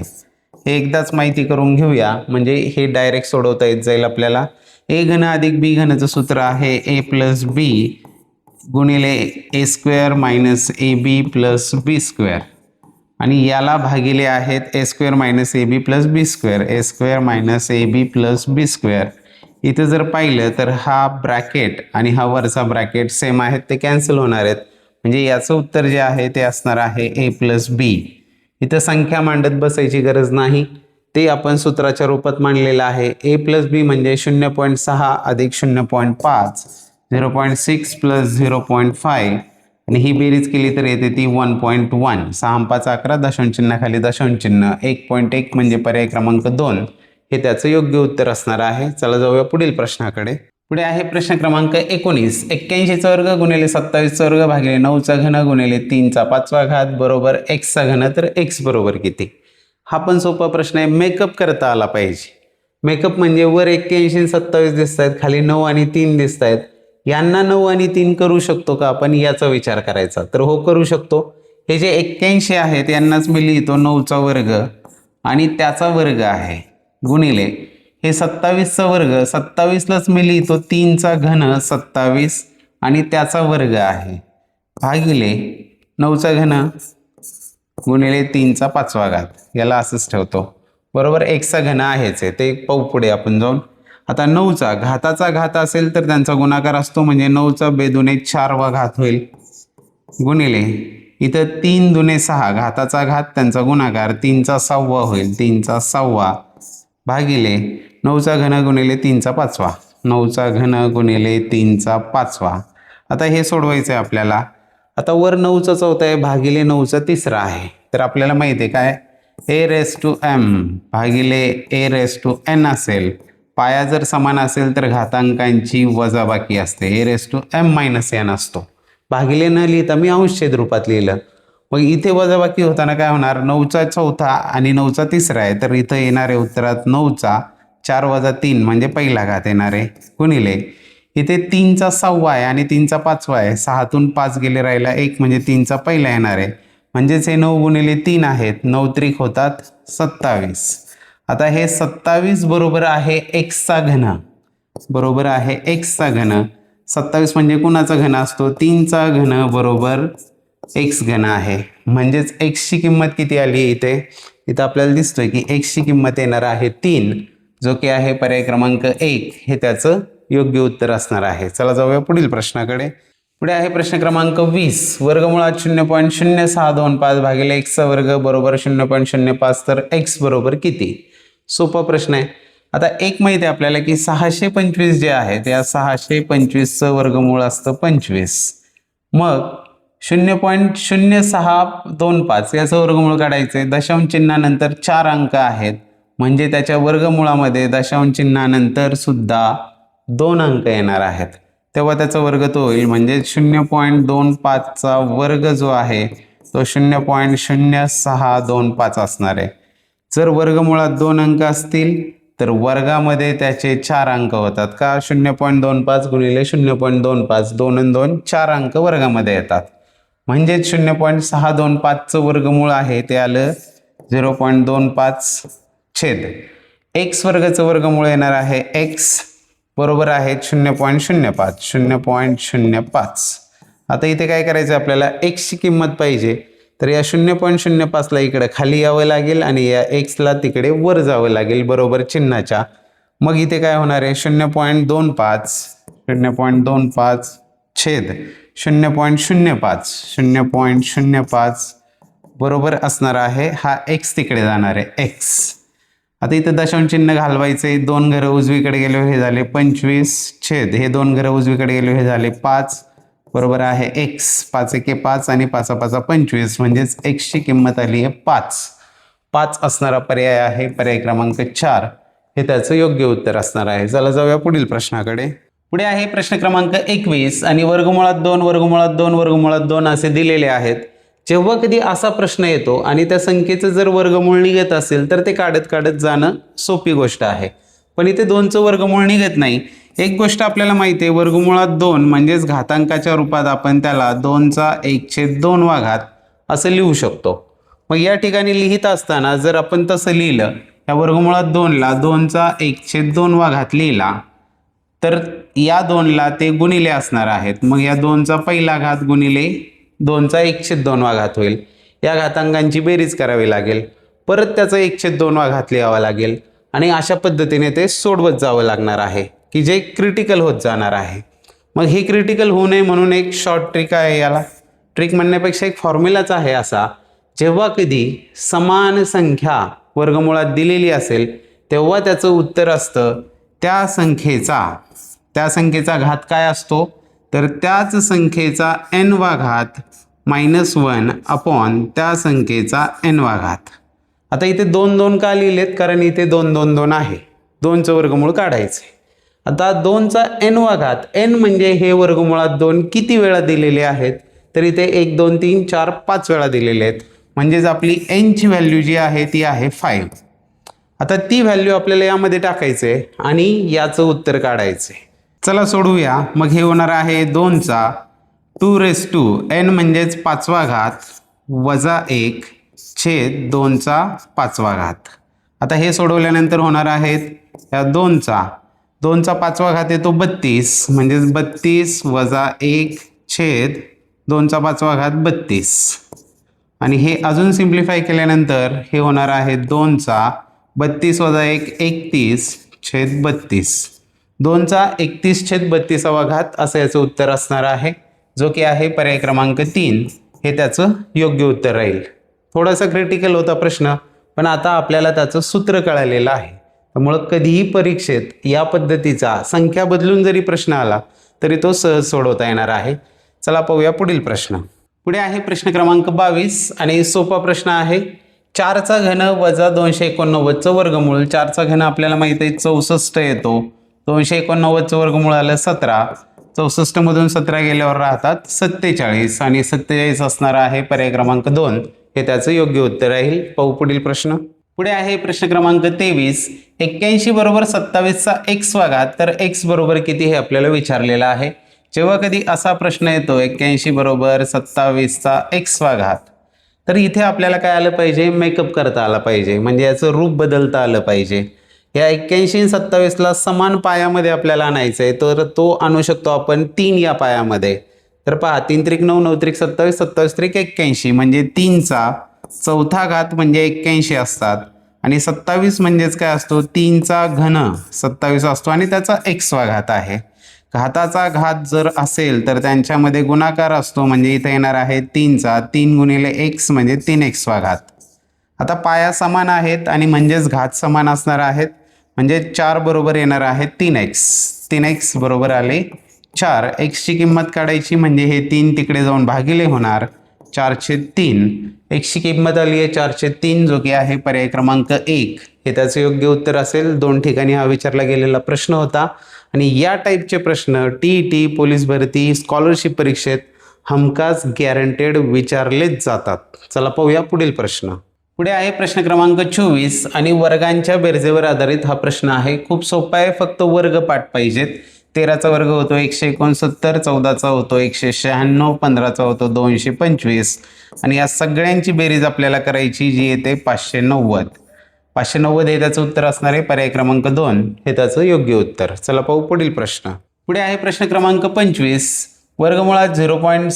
Speaker 1: हे एकदाच माहिती करून घेऊया म्हणजे हे डायरेक्ट सोडवता येत जाईल आपल्याला. ए घन अधिक बी घनचं सूत्र आहे ए प्लस बी गुणिले A square minus A B plus B square आणि याला भागिले आहेत A square minus A B plus B square, A square minus A B plus B square. इथं जर पाहिलं तर हा ब्रॅकेट आणि हा वरचा ब्रॅकेट सेम आहेत, ते कॅन्सल होणार आहेत, म्हणजे याचं उत्तर जे आहे ते असणार आहे ए प्लस बी. इथं संख्या मांडत बसायची गरज नाही, ते आपण सूत्राच्या रूपात मांडलेलं आहे. ए प्लस बी म्हणजे 0.6 अधिक 0.5 0.6 प्लस 0.5 आणि ही बेरीज केली तर येते ती 1.1. 6 5 11 दशांश चिन्हाखाली दशांश चिन्ह 1.1 म्हणजे पर्याय क्रमांक 2 हे त्याचं योग्य उत्तर असणार आहे. चला जाऊया पुढील प्रश्नाकडे. पुढे आहे प्रश्न क्रमांक 19. 81चा वर्ग गुणिले 27चा वर्ग भागिले 9चा घन गुणिले 3चा 5वा घात बरोबर x चा घन, तर x बरोबर किती. हा पण सोपा प्रश्न आहे, मेकअप करता आला पाहिजे. मेकअप म्हणजे वर 81 आणि 27 दिसत आहेत, खाली 9 आणि 3 दिसत आहेत. यांना 9 आणि 3 करू शकतो का आपण, याचा विचार करायचा. तर हो करू शकतो. हे जे 81 आहेत यांनाच मी लिहितो 9चा वर्ग आणि त्याचा वर्ग आहे गुणिले हे 27चा वर्ग, 27लाच मी लिहितो 3चा घन 27 आणि त्याचा वर्ग आहे भागिले 9चा घन गुणिले 3चा 5वा घात. याला असंच ठेवतो बरोबर. एक्सचा घन आहेच आहे, ते पाहू पुढे आपण जाऊन. आता 9चा घाताचा घात असेल तर त्यांचा गुणाकार असतो, म्हणजे 9चा बेदुने 4वा घात होईल गुणिले इथं 3 दुने 6 घाताचा घात त्यांचा गुणाकार 3चा 6वा होईल, 3चा 6वा भागिले 9चा घन गुणिले 3चा 5वा, 9चा घन गुणिले 3चा 5वा. आता हे सोडवायचं आहे आपल्याला. आता वर 9चा चौथा आहे भागिले 9चा तिसरा आहे, तर आपल्याला माहिती आहे काय ए रेस टू एम भागिले ए रेस टू एन असेल. पाया जर समान असेल तर घातांकांची वजाबाकी असते, A raise to M minus N असतो. भागिले न लिहिता मी अंशछेद रूपात लिहिलं. मग इथे वजाबाकी होताना काय होणार, 9चा चौथा आणि 9चा तिसरा आहे, तर इथं येणारे उत्तरात 9चा 4 वजा 3 म्हणजे पहिला घात येणार आहे गुणिले इथे 3चा 6वा आहे आणि 3चा 5वा आहे. 6तून 5 गेले राहिला 1 म्हणजे 3चा पहिला येणार आहे, म्हणजेच हे 9 गुणिले 3 आहेत, 9 त्रिक होतात 27. आता हे 27 बरोबर आहे एक्सचा घन, बरोबर आहे एक्सचा घन. 27 म्हणजे कुणाचा घन असतो, 3चा घन बरोबर एक्स घन आहे, म्हणजेच एक्सची किंमत किती आली इथे. इथं आपल्याला दिसतोय की एक्सची किंमत येणार आहे 3, जो की आहे पर्याय क्रमांक 1 हे त्याचं योग्य उत्तर असणार आहे. चला जाऊया पुढील प्रश्नाकडे. पुढे आहे प्रश्न क्रमांक 20. वर्गमुळात 0.0625 भागिले एक्सचा वर्ग बरोबर 0.05, तर एक्स बरोबर किती. सोपा प्रश्न आहे. आता एक माहिती आहे आपल्याला की 625 जे आहे त्या 625चं वर्गमूळ असतं 25. मग 0.0625 याचं वर्गमूळ काढायचं आहे. दशांश चिन्हानंतर 4 अंक आहेत, म्हणजे त्याच्या वर्गमुळामध्ये दशांश चिन्हानंतर सुद्धा 2 अंक येणार आहेत, तेव्हा त्याचा वर्ग तो होईल. म्हणजे 0.25चा वर्ग जो आहे तो 0.0625 असणार आहे. जर वर्गमुळात 2 अंक असतील तर वर्गामध्ये त्याचे 4 अंक होतात का, 0.25 गुणिले 0.25 2 आणि 2 4 अंक वर्गामध्ये येतात. म्हणजेच 0.625चं वर्गमूळ आहे ते आलं 0.25 छेद एक्स वर्गाचं वर्गमूळ येणार आहे एक्स बरोबर आहे 0.05 0.05. आता इथे काय करायचं आपल्याला, एक्सची किंमत पाहिजे, तर या 0.05ला इकडे खाली यावं लागेल आणि या एक्सला तिकडे वर जावं लागेल बरोबर चिन्हाच्या. मग इथे काय होणार आहे 0.25 छेद 0.05 0.05 बरोबर असणार आहे. हा x तिकडे जाणार आहे x. आता इथं दशांश चिन्ह घालवायचे. 2 घरं उजवीकडे गेलो हे झाले 25 छेद हे 2 घरं उजवीकडे गेलो हे झाले 5 बरोबर आहे x. 5 एके 5 आणि 5 5 25 म्हणजेच x ची किंमत आली आहे 5 असणारा पर्याय आहे पर्याय क्रमांक 4 हे त्याचं योग्य उत्तर असणार आहे. चला जाऊया पुढील प्रश्नाकडे. पुढे आहे प्रश्न क्रमांक 21 आणि वर्गमुळात 2 वर्गमुळात 2 वर्गमुळात 2 असे दिलेले आहेत. जेव्हा कधी असा प्रश्न येतो आणि त्या संख्येचं जर वर्गमूळ निघत असेल तर ते काढत काढत जाणं सोपी गोष्ट आहे. पण इथे 2चं वर्गमूळ निघत नाही. एक गोष्ट आपल्याला माहिती आहे, वर्गमुळात 2 म्हणजेच घातांकाच्या रूपात आपण त्याला 2चा 1/2 असं लिहू शकतो. मग या ठिकाणी लिहित असताना जर आपण तसं लिहिलं, या वर्गमुळात 2ला 2चा 1/2 लिहिला तर या 2ला ते गुणिले असणार आहेत. मग या 2चा पहिला घात गुणिले 2चा 1/2 होईल. या घातांकांची बेरीज करावी लागेल, परत त्याचा 1/2 लिहावा लागेल आणि अशा पद्धतीने ते सोडवत जावं लागणार आहे की जे क्रिटिकल होत जाणार आहे. मग हे क्रिटिकल होऊ नये म्हणून एक शॉर्ट ट्रिक आहे. याला ट्रिक म्हणण्यापेक्षा एक फॉर्म्युलाच आहे असा, जेव्हा कधी समान संख्या वर्गमुळात दिलेली असेल तेव्हा त्याचं उत्तर असतं त्या संख्येचा घात काय असतो तर त्याच संख्येचा n वा घात -1 अपॉन त्या संख्येचा n वा घात. आता इथे 2 2 का लिहिलेत कारण इथे 2 2 2 आहे. 2चं वर्गमूळ काढायचे. आता 2चा n वा घात, n म्हणजे हे वर्गमुळात 2 किती वेळा दिलेले आहेत तर इथे 1 2 3 4 5 वेळा दिलेले आहेत. म्हणजेच आपली n ची व्हॅल्यू जी आहे ती आहे 5. आता ती व्हॅल्यू आपल्याला यामध्ये टाकायचे आणि याचं उत्तर काढायचे. चला सोडवूया. मग हे होणार आहे 2चा 2n म्हणजेच 5वा घात वजा 1 छेद 2चा 5वा घात. आता हे सोडवल्यानंतर होणार आहेत या 2चा 5वा घात येतो 32 म्हणजेच 32 वजा 1 छेद 2चा 5वा घात 32 आणि हे अजून सिम्प्लिफाय केल्यानंतर हे होणार आहे 2चा 32 वजा 1 31 छेद 32. 2चा 31 छेद 32वा घात असं याचं उत्तर असणार आहे, जो की आहे पर्याय क्रमांक 3 हे त्याचं योग्य उत्तर राहील. थोडासा क्रिटिकल होता प्रश्न, पण आता आपल्याला त्याचं सूत्र कळालेलं आहे. त्यामुळं कधीही परीक्षेत या पद्धतीचा संख्या बदलून जरी प्रश्न आला तरी तो सहज सोडवता येणार आहे. चला पाहूया पुढील प्रश्न. पुढे आहे प्रश्न क्रमांक 22 आणि सोपा प्रश्न आहे. 4चा घन वजा 289चं वर्गमूळ. 4चा घन आपल्याला माहिती आहे 64 येतो. 289चं वर्गमूळ आलं 17. 64 मधून 17 गेल्यावर राहतात 47 आणि 47 असणार आहे पर्याय क्रमांक 2 हे त्याचं योग्य उत्तर राहील. पाहू पुढील प्रश्न. पुढे आहे प्रश्न क्रमांक 23. 81 बरोबर 27चा x घात तर x बरोबर किती हे आपल्याला विचारलेलं आहे. जेव्हा कधी असा प्रश्न येतो 81 बरोबर 27चा x घात तर इथे आपल्याला काय आलं पाहिजे, मेकअप करता आला पाहिजे, म्हणजे याचं रूप बदलता आलं पाहिजे. या 81 आणि 27ला समान पायामध्ये आपल्याला आणायचं आहे, तर तो आणू शकतो आपण 3 या पायामध्ये. तर पहा 3 त्रिक 9 9 त्रिक 27 27 त्रिक 81 म्हणजे 3चा 4था घात म्हणजे 81 असतात आणि 27 म्हणजेच काय असतो 3चा घन 27 असतो आणि त्याचा x घात आहे. घाताचा घात जर असेल तर त्यांच्यामध्ये गुणाकार असतो, म्हणजे इथे येणार आहे 3चा 3 गुणिले x म्हणजे 3x घात. आता पाया समान आहेत आणि म्हणजेच घात समान असणार आहेत, म्हणजे 4 बरोबर येणार आहे 3x. 3x बरोबर आले 4. x ची किंमत काढायची म्हणजे हे 3 तिकडे जाऊन भागिले होणार 4/3. x ची किंमत आली आहे 4/3 जो की आहे पर्याय क्रमांक 1 हे त्याचं योग्य उत्तर असेल. 2 ठिकाणी हा विचारला गेलेला प्रश्न होता आणि या टाईपचे प्रश्न TET, पोलीस भरती, स्कॉलरशिप परीक्षेत हमखास गॅरंटेड विचारलेच जातात. चला पाहूया पुढील प्रश्न. पुढे आहे प्रश्न क्रमांक 24 आणि वर्गांच्या बेरजेवर आधारित हा प्रश्न आहे. खूप सोपा आहे, फक्त वर्ग पाठ पाहिजेत. 13चा वर्ग होतो 169, 14चा होतो 196, 15चा होतो 225 आणि या सगळ्यांची बेरीज आपल्याला करायची जी येते 590. 590 हे त्याचं उत्तर असणार आहे पर्याय क्रमांक 2 हे त्याचं योग्य उत्तर. चला पाहू पुढील प्रश्न. पुढे आहे प्रश्न क्रमांक 25. वर्गमुळात 0.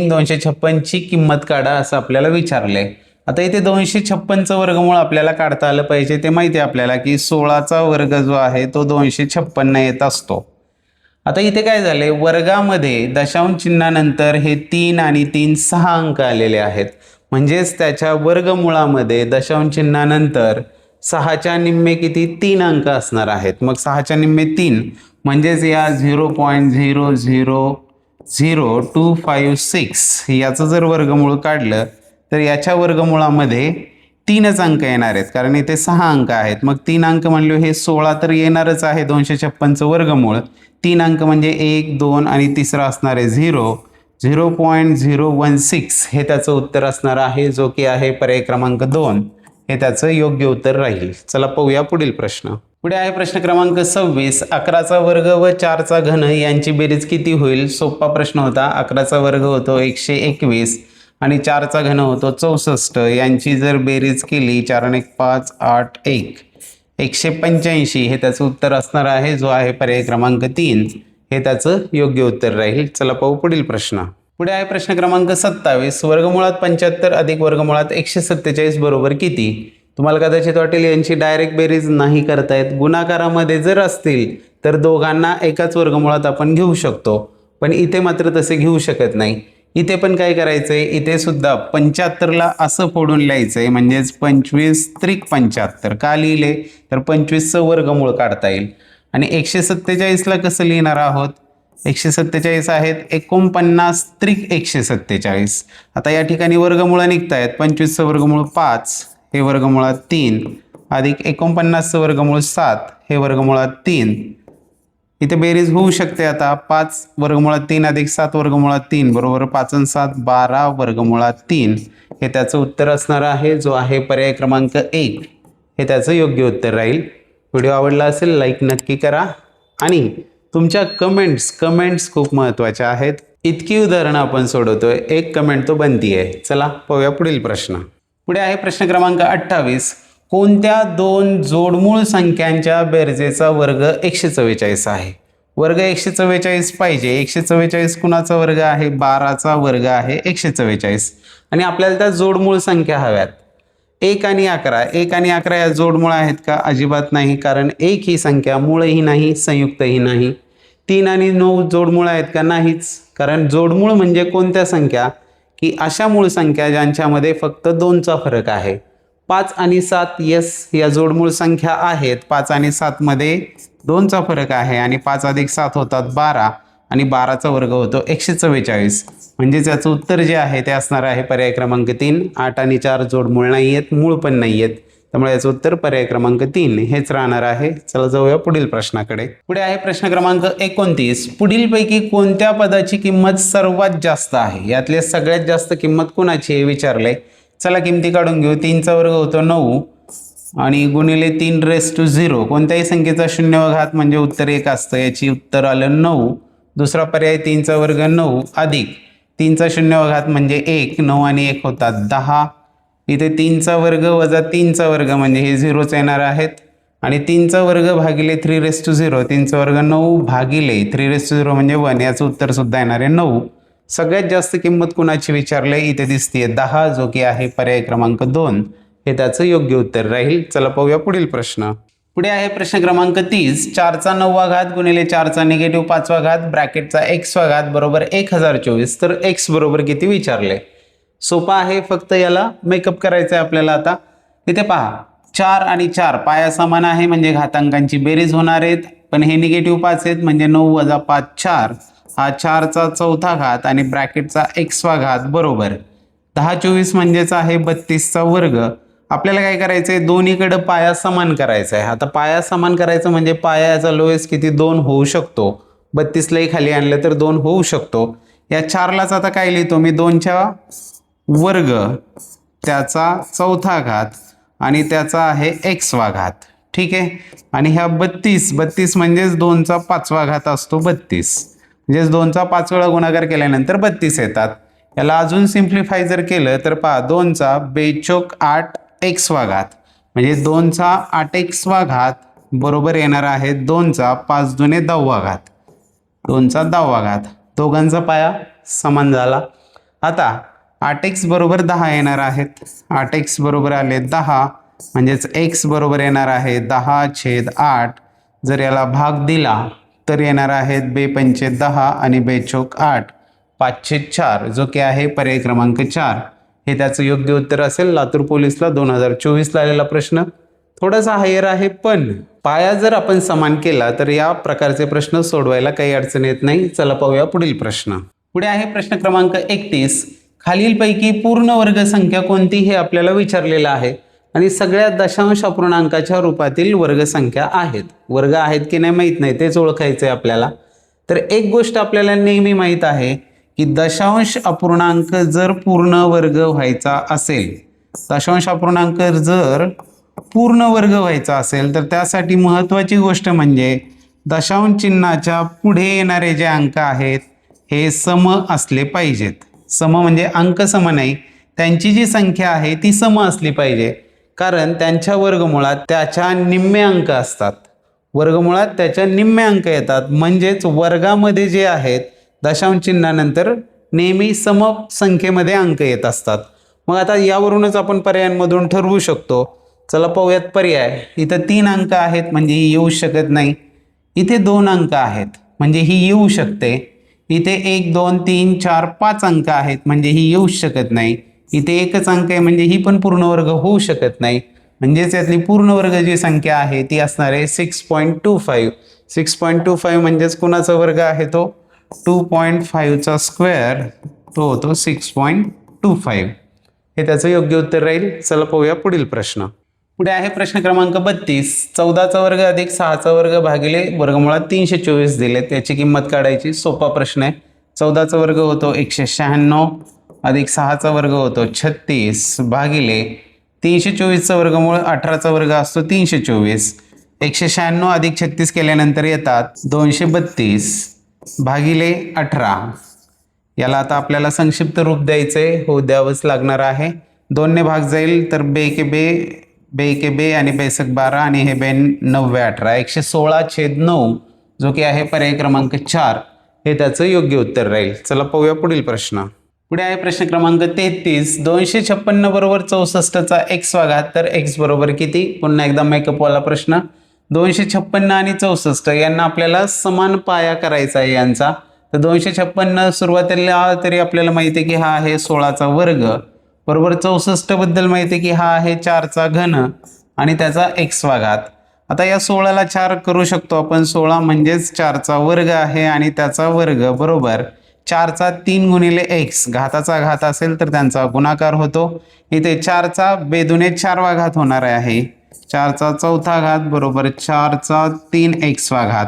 Speaker 1: 256ची किंमत काढा असं आपल्याला विचारले. आता इथे 256चं वर्गमूळ आपल्याला काढता आलं पाहिजे. ते माहिती आहे आपल्याला की 16चा वर्ग जो आहे तो 256 येत असतो आता इथे काय झाले, वर्गामध्ये दशांश चिन्हानंतर हे 3 आणि 3 6 अंक आलेले आहेत, म्हणजेच त्याच्या वर्गमुळामध्ये दशांश चिन्हानंतर 6च्या निम्मे किती 3 अंक असणार आहेत. मग 6च्या निम्मे 3 म्हणजेच या 0.000256 याचं जर वर्गमूळ काढलं तर याच्या वर्गमुळामध्ये 3च अंक येणार आहेत, कारण इथे 6 अंक आहेत. मग 3 अंक म्हणले हे 16 तर येणारच आहे. 256चं वर्गमूळ 3 अंक म्हणजे 1 2 आणि तिसरा असणार आहे 0.016 हे त्याचं उत्तर असणार आहे, जो की आहे पर्याय क्रमांक 2 हे त्याचं योग्य उत्तर राहील. चला पाहूया पुढील प्रश्न. पुढे आहे प्रश्न क्रमांक 26. 11चा वर्ग व 4चा घन यांची बेरीज किती होईल? सोपा प्रश्न होता. 11चा वर्ग होतो 121 आणि 4चा घन होतो 64. यांची जर बेरीज केली 4 आणि 1 5 8 1 185 हे त्याचं उत्तर असणार आहे, जो आहे पर्याय क्रमांक 3 हे त्याचं योग्य उत्तर राहील. चला पाहू पुढील प्रश्न. पुढे आहे प्रश्न क्रमांक 27. वर्गमुळात 75 अधिक वर्गमुळात 147 बरोबर किती? तुम्हाला कदाचित वाटेल यांची डायरेक्ट बेरीज नाही करतायत. गुणाकारामध्ये जर असतील तर दोघांना एकाच वर्गमुळात आपण घेऊ शकतो, पण इथे मात्र तसे घेऊ शकत नाही. इथे पण काय करायचंय, इथे सुद्धा 75ला असं फोडून लिहायचंय, म्हणजेच 25 त्रिक 75. का लिहिले तर 25चं वर्गमूळ काढता येईल. आणि 147ला कसं लिहिणार आहोत, 147 आहेत 49 त्रिक 147. आता या ठिकाणी वर्गमूळ निघतायत. 25चं वर्गमूळ 5 हे वर्गमुळात 3 अधिक 49चं वर्गमूळ 7 हे वर्गमुळात 3. इथे बेरीज होऊ शकते. आता 5 वर्गमुळात 3 अधिक 7 वर्गमुळात 3 बरोबर 5 आणि 7 12 वर्गमुळात 3 हे त्याचं उत्तर असणार आहे, जो आहे पर्याय क्रमांक 1 हे त्याचं योग्य उत्तर राहील. व्हिडिओ आवडला असेल लाईक नक्की करा आणि तुमच्या कमेंट्स खूप महत्त्वाच्या आहेत. इतकी उदाहरणं आपण सोडवतोय, एक कमेंट तो बनती आहे. चला पाहूया पुढील प्रश्न. पुढे आहे प्रश्न क्रमांक 28. कोणत्या दोन जोडमूळ संख्यांच्या बेरजेचा वर्ग 144 आहे? वर्ग 144 पाहिजे. 144 कुणाचा वर्ग आहे? 12चा वर्ग आहे 144. आणि आपल्याला त्या जोडमूळ संख्या हव्यात. 1 आणि 11. 1 आणि 11 या जोडमूळ आहेत का? अजिबात नाही, कारण 1 ही संख्या मूळही नाही संयुक्तही नाही. 3 आणि 9 जोडमूळ आहेत का? नाहीच, कारण जोडमूळ म्हणजे कोणत्या संख्या की अशा मूळ संख्या ज्यांच्यामध्ये फक्त 2चा फरक आहे. 5 आणि 7 यस या जोडमूळ संख्या आहेत. 5 आणि 7 मध्ये 2चा फरक आहे आणि 5 अधिक 7 होतात 12 आणि 12चा वर्ग होतो 144. म्हणजे त्याचं उत्तर जे आहे ते असणार आहे पर्याय क्रमांक 3. 8 आणि 4 जोडमूळ नाही आहेत, मूळ पण नाही आहेत, त्यामुळे याचं उत्तर पर्याय क्रमांक 3 हेच राहणार आहे. चला जाऊया पुढील प्रश्नाकडे. पुढे आहे प्रश्न क्रमांक 29. पुढीलपैकी कोणत्या पदाची किंमत सर्वात जास्त आहे? यातले सगळ्यात जास्त किंमत कोणाची आहे विचारले. चला किमती काढून घेऊ. 3चा वर्ग होतो 9 आणि गुणिले 3⁻0. कोणत्याही संख्येचा 0वा घात म्हणजे उत्तर 1 असतं, याची उत्तर आलं 9. दुसरा पर्याय 3चा वर्ग 9 अधिक 3चा 0वा घात म्हणजे 1. 9 आणि 1 होतात 10. इथे 3चा वर्ग वजा 3चा वर्ग म्हणजे हे 0च येणार आहेत आणि 3चा वर्ग भागिले 3⁻0. 3चा वर्ग 9 भागिले 3⁻0 म्हणजे 1. याचं उत्तर सुद्धा येणार आहे 9. सगळ्यात जास्त किंमत कुणाची विचारले? इथे दिसते 10, जो की आहे पर्याय क्रमांक 2 हे त्याचं योग्य उत्तर राहील. चला पाहूया पुढील प्रश्न. पुढे आहे प्रश्न क्रमांक 30. 4चा 9वा घात गुणिले 4चा निगेटिव्ह 5वा घात ब्रॅकेटचा x वा घात बरोबर 1024. तर x बरोबर किती विचारले? सोपा आहे, फक्त याला मेकअप करायचं आहे आपल्याला. आता इथे पहा 4 आणि 4 पाया समान आहे म्हणजे घातांकांची बेरीज होणार आहेत, पण हे निगेटिव्ह 5 आहेत म्हणजे 9 वजा 5 4. हा 4चा 4था घात आणि ब्रॅकेटचा x वा घात बरोबर 1024 म्हणजेच आहे 32चा वर्ग. आपल्याला काय करायचं आहे? दोन्हीकडे पाया समान करायचा आहे. आता पाया समान करायचं म्हणजे पायाचा लोएस्ट किती 2 होऊ शकतो. 32लाही खाली आणलं तर 2 होऊ शकतो. या 4लाच आता काय लिहितो मी? 2चा वर्ग त्याचा 4था घात आणि त्याचा आहे x वा घात. ठीक आहे. आणि ह्या 32 म्हणजेच 2चा 5वा घात असतो 32. म्हणजेच 2चा 5 वेळा गुणाकार केल्यानंतर 32 येतात. याला अजून सिम्प्लिफाय जर केलं तर पहा 2चा 8 x वा घात म्हणजे 2चा 8x वा घात बरोबर येणार आहे 2चा 5 दुने 10वा घात. 2चा 10वा घात. दोघांचा पाया समान झाला. आता 8x बरोबर 10 येणार आहेत. 8x बरोबर आले 10 म्हणजेच x बरोबर येणार आहे 10/8. जर याला भाग दिला उत्तर येणार आहेत बे पंचे 10 आणि बेचोक 8, 5 4, जो की आहे पर्याय क्रमांक 4 हे त्याचं योग्य उत्तर असेल. लातूर पोलीसला 2024ला आलेला प्रश्न थोडासा हायर आहे, पण पाया जर आपण समान केला तर या प्रकारचे प्रश्न सोडवायला काही अडचण येत नाही. चला पाहूया पुढील प्रश्न. पुढे आहे प्रश्न क्रमांक 31. खालीलपैकी पूर्ण वर्ग संख्या कोणती हे आपल्याला विचारलेलं आहे आणि सगळ्या दशांश अपूर्णांकाच्या रूपातील वर्गसंख्या आहेत. वर्ग आहेत की नाही माहीत नाही, तेच ओळखायचं आहे आपल्याला. तर एक गोष्ट आपल्याला नेहमी माहीत आहे की दशांश अपूर्णांक जर पूर्ण वर्ग व्हायचा असेल, दशांश अपूर्णांक जर पूर्ण वर्ग व्हायचा असेल तर त्यासाठी महत्त्वाची गोष्ट म्हणजे दशांश चिन्हाच्या पुढे येणारे जे अंक आहेत हे सम असले पाहिजेत. सम म्हणजे अंक सम नाही, त्यांची जी संख्या आहे ती सम असली पाहिजे, कारण त्यांच्या वर्गमुळात त्याच्या निम्मे अंक असतात. वर्गमुळात त्याच्या निम्मे अंक येतात, म्हणजेच वर्गामध्ये जे आहेत दशांश चिन्हानंतर नेहमी सम संख्येमध्ये अंक येत असतात. मग आता यावरूनच आपण पर्यायांमधून ठरवू शकतो. चला पाहूयात पर्याय. इथं 3 अंक आहेत म्हणजे ही येऊ शकत नाही. इथे 2 अंक आहेत म्हणजे ही येऊ शकते. इथे 1 2 3 4 5 अंक आहेत म्हणजे ही येऊ शकत नाही. इथे एकच अंक आहे म्हणजे ही पण पूर्ण वर्ग होऊ शकत नाही. म्हणजेच यातली पूर्ण वर्ग जी संख्या आहे ती असणार आहे 6.25. 6.25 म्हणजेच कुणाचा वर्ग आहे तो 2.5चा स्क्वेअर, तो होतो 6.25. हे त्याचं योग्य उत्तर राहील. चला पाहूया पुढील प्रश्न. पुढे आहे प्रश्न क्रमांक 32. 14चा वर्ग अधिक 6चा वर्ग भागिले वर्गमुळात 324 दिले, त्याची किंमत काढायची. सोपा प्रश्न आहे. 14चा वर्ग होतो 196 अधिक 6चा वर्ग होतो 36 भागिले 324चा वर्गमूळ 18चा वर्ग असतो 324. 196 अधिक 36 केल्यानंतर येतात 232 भागिले 18. याला आता आपल्याला संक्षिप्त रूप द्यायचंय, हो द्यावंच लागणार आहे. 2 ने भाग जाईल तर बे के बे आणि बेसक 12 आणि हे बेन 9 18. 116/9 जो की आहे पर्याय क्रमांक 4 हे त्याचं योग्य उत्तर राहील. चला पाहूया पुढील प्रश्न. पुढे आहे प्रश्न क्रमांक 33. 256 बरोबर 64चा x वा घात तर x बरोबर किती? पुन्हा एकदा मेकअपवाला प्रश्न. 256 आणि 64 यांना आपल्याला समान पाया करायचा आहे यांचा. तर 256 सुरुवातीला तरी आपल्याला माहिती आहे की हा आहे 16चा वर्ग बरोबर 64 बद्दल माहिती आहे की हा आहे 4चा घन आणि त्याचा x वा घात. आता या 16ला 4 करू शकतो आपण. 16 म्हणजेच 4चा वर्ग आहे आणि त्याचा वर्ग बरोबर 4चा 3 गुणिले x, घाताचा घात असेल तर त्यांचा गुणाकार होतो. इथे 4चा बेदुने 4 वा घात होणार आहे. 4चा चौथा घात बरोबर 4चा 3x वा घात.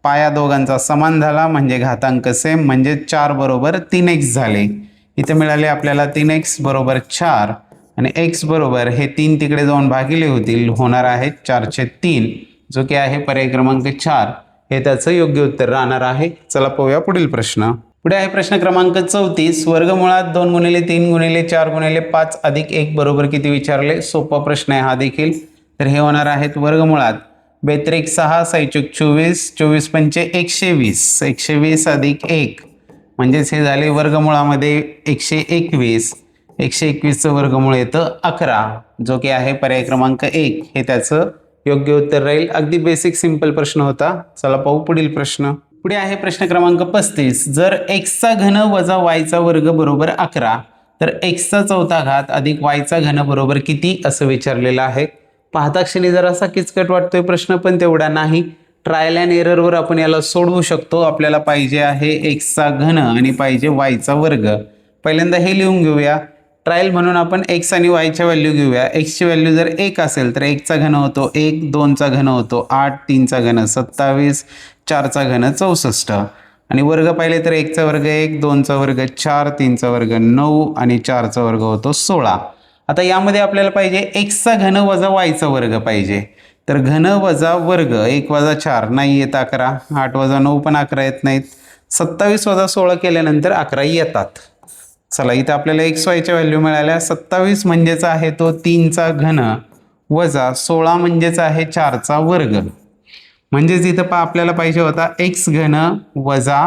Speaker 1: पाया दोघांचा समान झाला म्हणजे घातांक सेम, म्हणजे 4 बरोबर 3x झाले. इथे मिळाले आपल्याला 3x बरोबर 4 आणि x बरोबर हे 3 तिकडे जाऊन भागिले होतील, होणार आहे 4/3 जो की आहे पर्याय क्रमांक 4 हे त्याचं योग्य उत्तर राहणार आहे. चला पाहूया पुढील प्रश्न. पुढे आहे प्रश्न क्रमांक 34. वर्गमुळात 2 गुणिले 3 गुणिले 4 गुणिले 5 अधिक 1 बरोबर किती विचारले? सोपा प्रश्न आहे हा देखील. तर हे होणार आहेत वर्गमुळात 2 6 6 24 24 पंचे 120 120 अधिक 1 म्हणजेच हे झाले वर्गमुळामध्ये 121. 121चं वर्गमूळ येतं 11 जो की आहे पर्याय क्रमांक 1 हे त्याचं योग्य उत्तर राहील. अगदी बेसिक सिंपल प्रश्न होता. चला पाहू पुढील प्रश्न. पुढे आहे प्रश्न क्रमांक 35. जर x चा घन वजा y चा वर्ग बरोबर 11 तर x चा चौथा घात अधिक y चा घन बरोबर किती असं विचारलेलं आहे. पाहता क्षणी जरासा किचकट वाटतोय प्रश्न, पण तेवढा नाही. ट्रायल अँड एररवर आपण याला सोडवू शकतो. आपल्याला पाहिजे आहे x चा घन आणि पाहिजे y चा वर्ग. पहिल्यांदा हे लिहून घेऊया. ट्रायल म्हणून आपण x आणि y च्या व्हॅल्यू घेऊया. x ची व्हॅल्यू जर 1 असेल तर 1 चा घन होतो 1, 2 चा घन होतो 8, 3 चा घन 27, 4 चा घन 64 आणि वर्ग पाहिले तर 1 चा वर्ग 1, 2 चा वर्ग 4, 3 चा वर्ग 9 आणि 4 चा वर्ग होतो 16. आता यामध्ये आपल्याला पाहिजे x चा घन वजा y चा वर्ग पाहिजे. तर घन वजा वर्ग 1 वजा 4 नाही येत 11, 8 वजा 9 पण 11 येत नाहीत. 27 वजा 16 केल्यानंतर 11 येतात. चला इथे आपल्याला x y च्या व्हॅल्यू मिळाल्या. 27 म्हणजेच आहे तो 3 चा घन वजा 16 म्हणजेच आहे 4 चा वर्ग. म्हणजेच इथं आपल्याला पाहिजे होता x घन वजा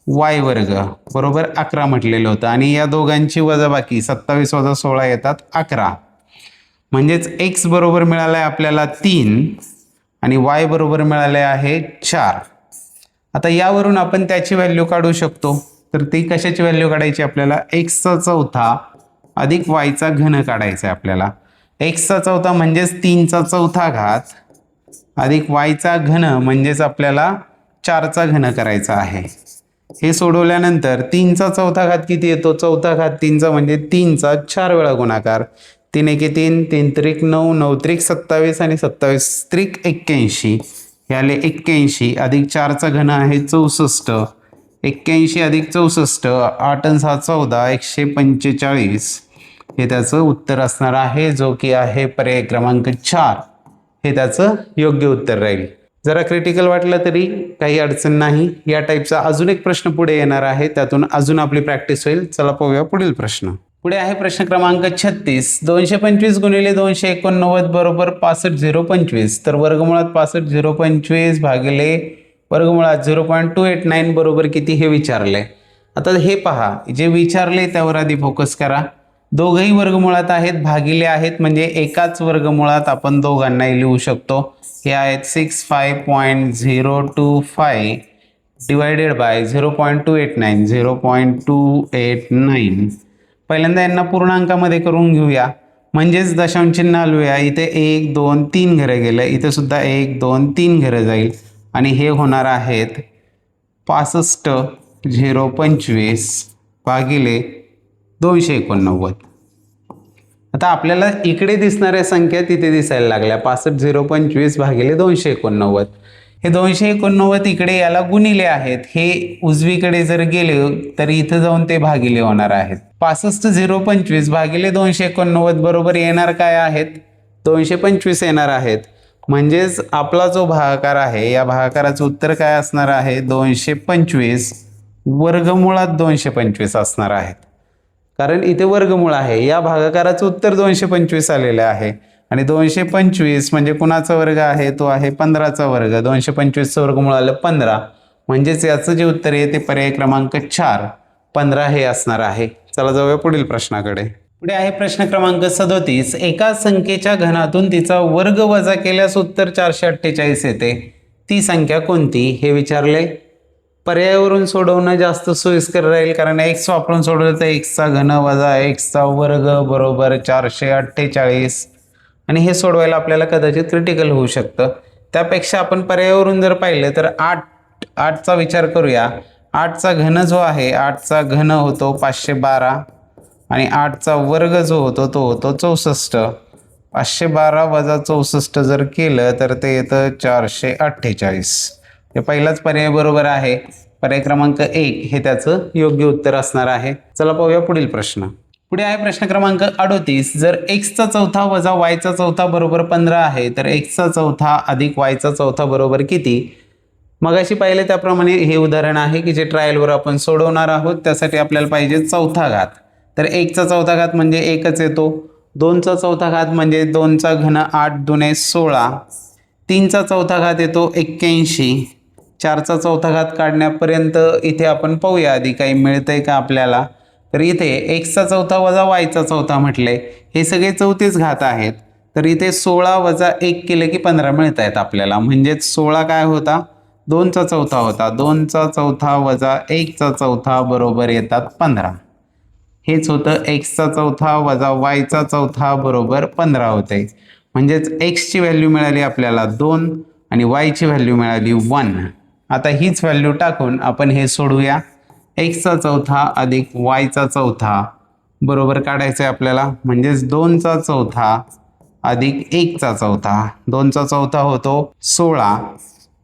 Speaker 1: y वर्ग बरोबर 11 म्हटलेलं होतं आणि या दोघांची वजाबाकी 27 वजा 16 येतात 11. म्हणजेच x बरोबर मिळाला आहे आपल्याला 3 आणि y बरोबर मिळाले आहे 4. आता यावरून आपण त्याची व्हॅल्यू काढू शकतो. तर ती कशाची व्हॅल्यू काढायची आपल्याला? एक्सचा चौथा अधिक वायचा घन काढायचा आहे आपल्याला. एक्सचा चौथा म्हणजेच 3चा चौथा घात अधिक वायचा घन म्हणजेच आपल्याला 4चा घन करायचा आहे. हे सोडवल्यानंतर 3चा चौथा घात किती येतो? चौथा घात 3चा म्हणजे 3चा 4 वेळा गुणाकार. 3 एके 3, 3 त्रिक 9, 9 त्रिक 27 आणि 27 त्रिक 81. याले 81 अधिक 4चा घन आहे 64. 81 अधिक 64, 8 आणि 6 14, 145 हे त्याचं उत्तर असणार आहे, जो की आहे पर्याय क्रमांक 4. हे त्याचं योग्य उत्तर राहील. जरा क्रिटिकल वाटलं तरी काही अडचण नाही. या टाईपचा अजून एक प्रश्न पुढे येणार आहे, त्यातून अजून आपली प्रॅक्टिस होईल. चला पाहूया पुढील प्रश्न. पुढे आहे प्रश्न क्रमांक 36. 225 गुणिले 289 बरोबर 65,025. तर वर्गमुळात 65,025 भागिले वर्गमुळात 0.289 बरोबर किती हे विचारले. आता हे पहा, जे विचारले त्यावर आधी फोकस करा. दोघंही वर्गमुळात आहेत, भागिले आहेत, म्हणजे एकाच वर्गमुळात आपण दोघांनाही लिहू शकतो. हे आहेत 65.025 डिवायडेड बाय 0.289. 0.289. पहिल्यांदा यांना पूर्णांकामध्ये करून घेऊया, म्हणजेच दशांश चिन्ह हलवूया. इथे 1 2 3 घरं गेलं, इथे सुद्धा 1 2 3 घरं जाईल आणि हे होणार आहेत 65,025 भागिले 289. आता आपल्याला इकडे दिसणाऱ्या संख्या तिथे दिसायला लागल्या. 65,025 भागिले 289. हे 289 इकडे याला गुणिले आहेत. हे उजवीकडे जर गेले तर इथं जाऊन ते भागिले होणार आहेत. 65,025 भागिले 289 बरोबर येणार काय आहेत? 225 येणार आहेत. म्हणजेच आपला जो भागाकार आहे, या भागाकाराचं उत्तर काय असणार आहे? 225 वर्गमुळात 225 असणार आहेत. कारण इथे वर्गमूळ आहे, या भागाकाराचं उत्तर 225 आलेलं आहे. आणि 225 म्हणजे कुणाचा वर्ग आहे? तो आहे 15चा वर्ग. 225चं वर्गमूळ आलं 15, म्हणजेच याचं जे उत्तर आहे ते पर्याय क्रमांक 4 15 हे असणार आहे. चला जाऊया पुढील प्रश्नाकडे. पुढे आहे प्रश्न क्रमांक 37. एका संख्येच्या घनातून तिचा वर्ग वजा केल्यास उत्तर 448 येते. ती संख्या कोणती हे विचारले. पर्यायावरून सोडवणं जास्त सोयीस्कर राहील, कारण एक्स वापरून सोडवलं तर एक्सचा घन वजा एक्सचा वर्ग बरोबर 448. आणि हे सोडवायला आपल्याला कदाचित क्रिटिकल होऊ शकतं. त्यापेक्षा आपण पर्यायावरून जर पाहिलं तर 8चा विचार करूया. 8चा घन जो आहे, 8चा घन होतो 512 आणि 8चा वर्ग जो होतो तो होतो 64. 512 वजा 64 जर केलं तर ते येतं 448. हे पहिलाच पर्याय बरोबर आहे. पर्याय क्रमांक 1 हे त्याचं योग्य उत्तर असणार आहे. चला पाहूया पुढील प्रश्न. पुढे आहे प्रश्न क्रमांक 38. जर एक्सचा चौथा वजा वायचा चौथा बरोबर 15 आहे, तर एक्सचा चौथा अधिक वायचा चौथा बरोबर किती? मगाशी पाहिले त्याप्रमाणे हे उदाहरण आहे की जे ट्रायलवर आपण सोडवणार आहोत. त्यासाठी आपल्याला पाहिजे चौथा घात. तर 1चा चौथा घात म्हणजे 1च येतो. 2चा चौथा घात म्हणजे 2चा घन 8 दुने 16. 3चा चौथा घात येतो 81. 4चा चौथा घात काढण्यापर्यंत इथे आपण पाहूया आधी काही मिळतंय का आपल्याला. तर इथे एक्सचा चौथा वजा वायचा चौथा म्हटले, हे सगळे चौथेच घात आहेत. तर इथे 16 वजा 1 केले की 15 मिळत आहेत आपल्याला. म्हणजेच 16 काय होता? 2चा चौथा होता. 2चा चौथा वजा 1चा चौथा बरोबर येतात 15. हेच होतं एक्सचा चौथा वजा वायचा चौथा बरोबर 15 होते. म्हणजेच एक्सची व्हॅल्यू मिळाली आपल्याला 2 आणि वायची व्हॅल्यू मिळाली 1. आता हीच व्हॅल्यू टाकून आपण हे सोडूया. एक्सचा चौथा अधिक वायचा चौथा बरोबर काढायचं आहे आपल्याला. म्हणजेच 2चा चौथा अधिक 1चा चौथा. 2चा चौथा होतो 16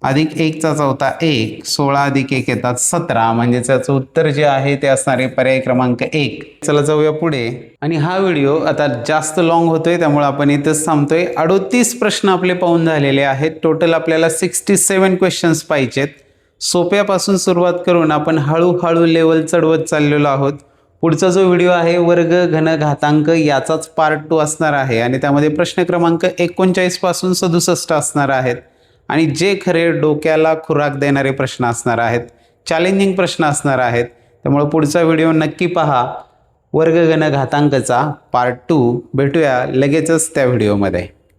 Speaker 1: अधिक 1चा चौथा 1. 16 अधिक 1 येतात 17. म्हणजे त्याचं उत्तर जे आहे ते असणारे पर्याय क्रमांक 1. चला जाऊया पुढे. आणि हा व्हिडिओ आता जास्त लॉंग होतोय, त्यामुळे आपण इथंच थांबतोय. 38 प्रश्न आपले पाहून झालेले आहेत. टोटल आपल्याला 67 क्वेश्चन्स पाहिजेत. सोप्यापासून सुरुवात करून आपण हळूहळू लेवल चढवत चाललेलो आहोत. पुढचा जो व्हिडिओ आहे वर्ग घन घातांक याचाच पार्ट 2 असणार आहे आणि त्यामध्ये प्रश्न क्रमांक 39 पासून 67 असणार आहेत. आणि जे खरे डोक्याला खुराक देणारे प्रश्न असणार आहेत, चॅलेंजिंग प्रश्न असणार आहेत. त्यामुळे पुढचा व्हिडिओ नक्की पहा. वर्ग घन घातांकचा पार्ट 2. भेटूया लगेचच त्या व्हिडिओमध्ये.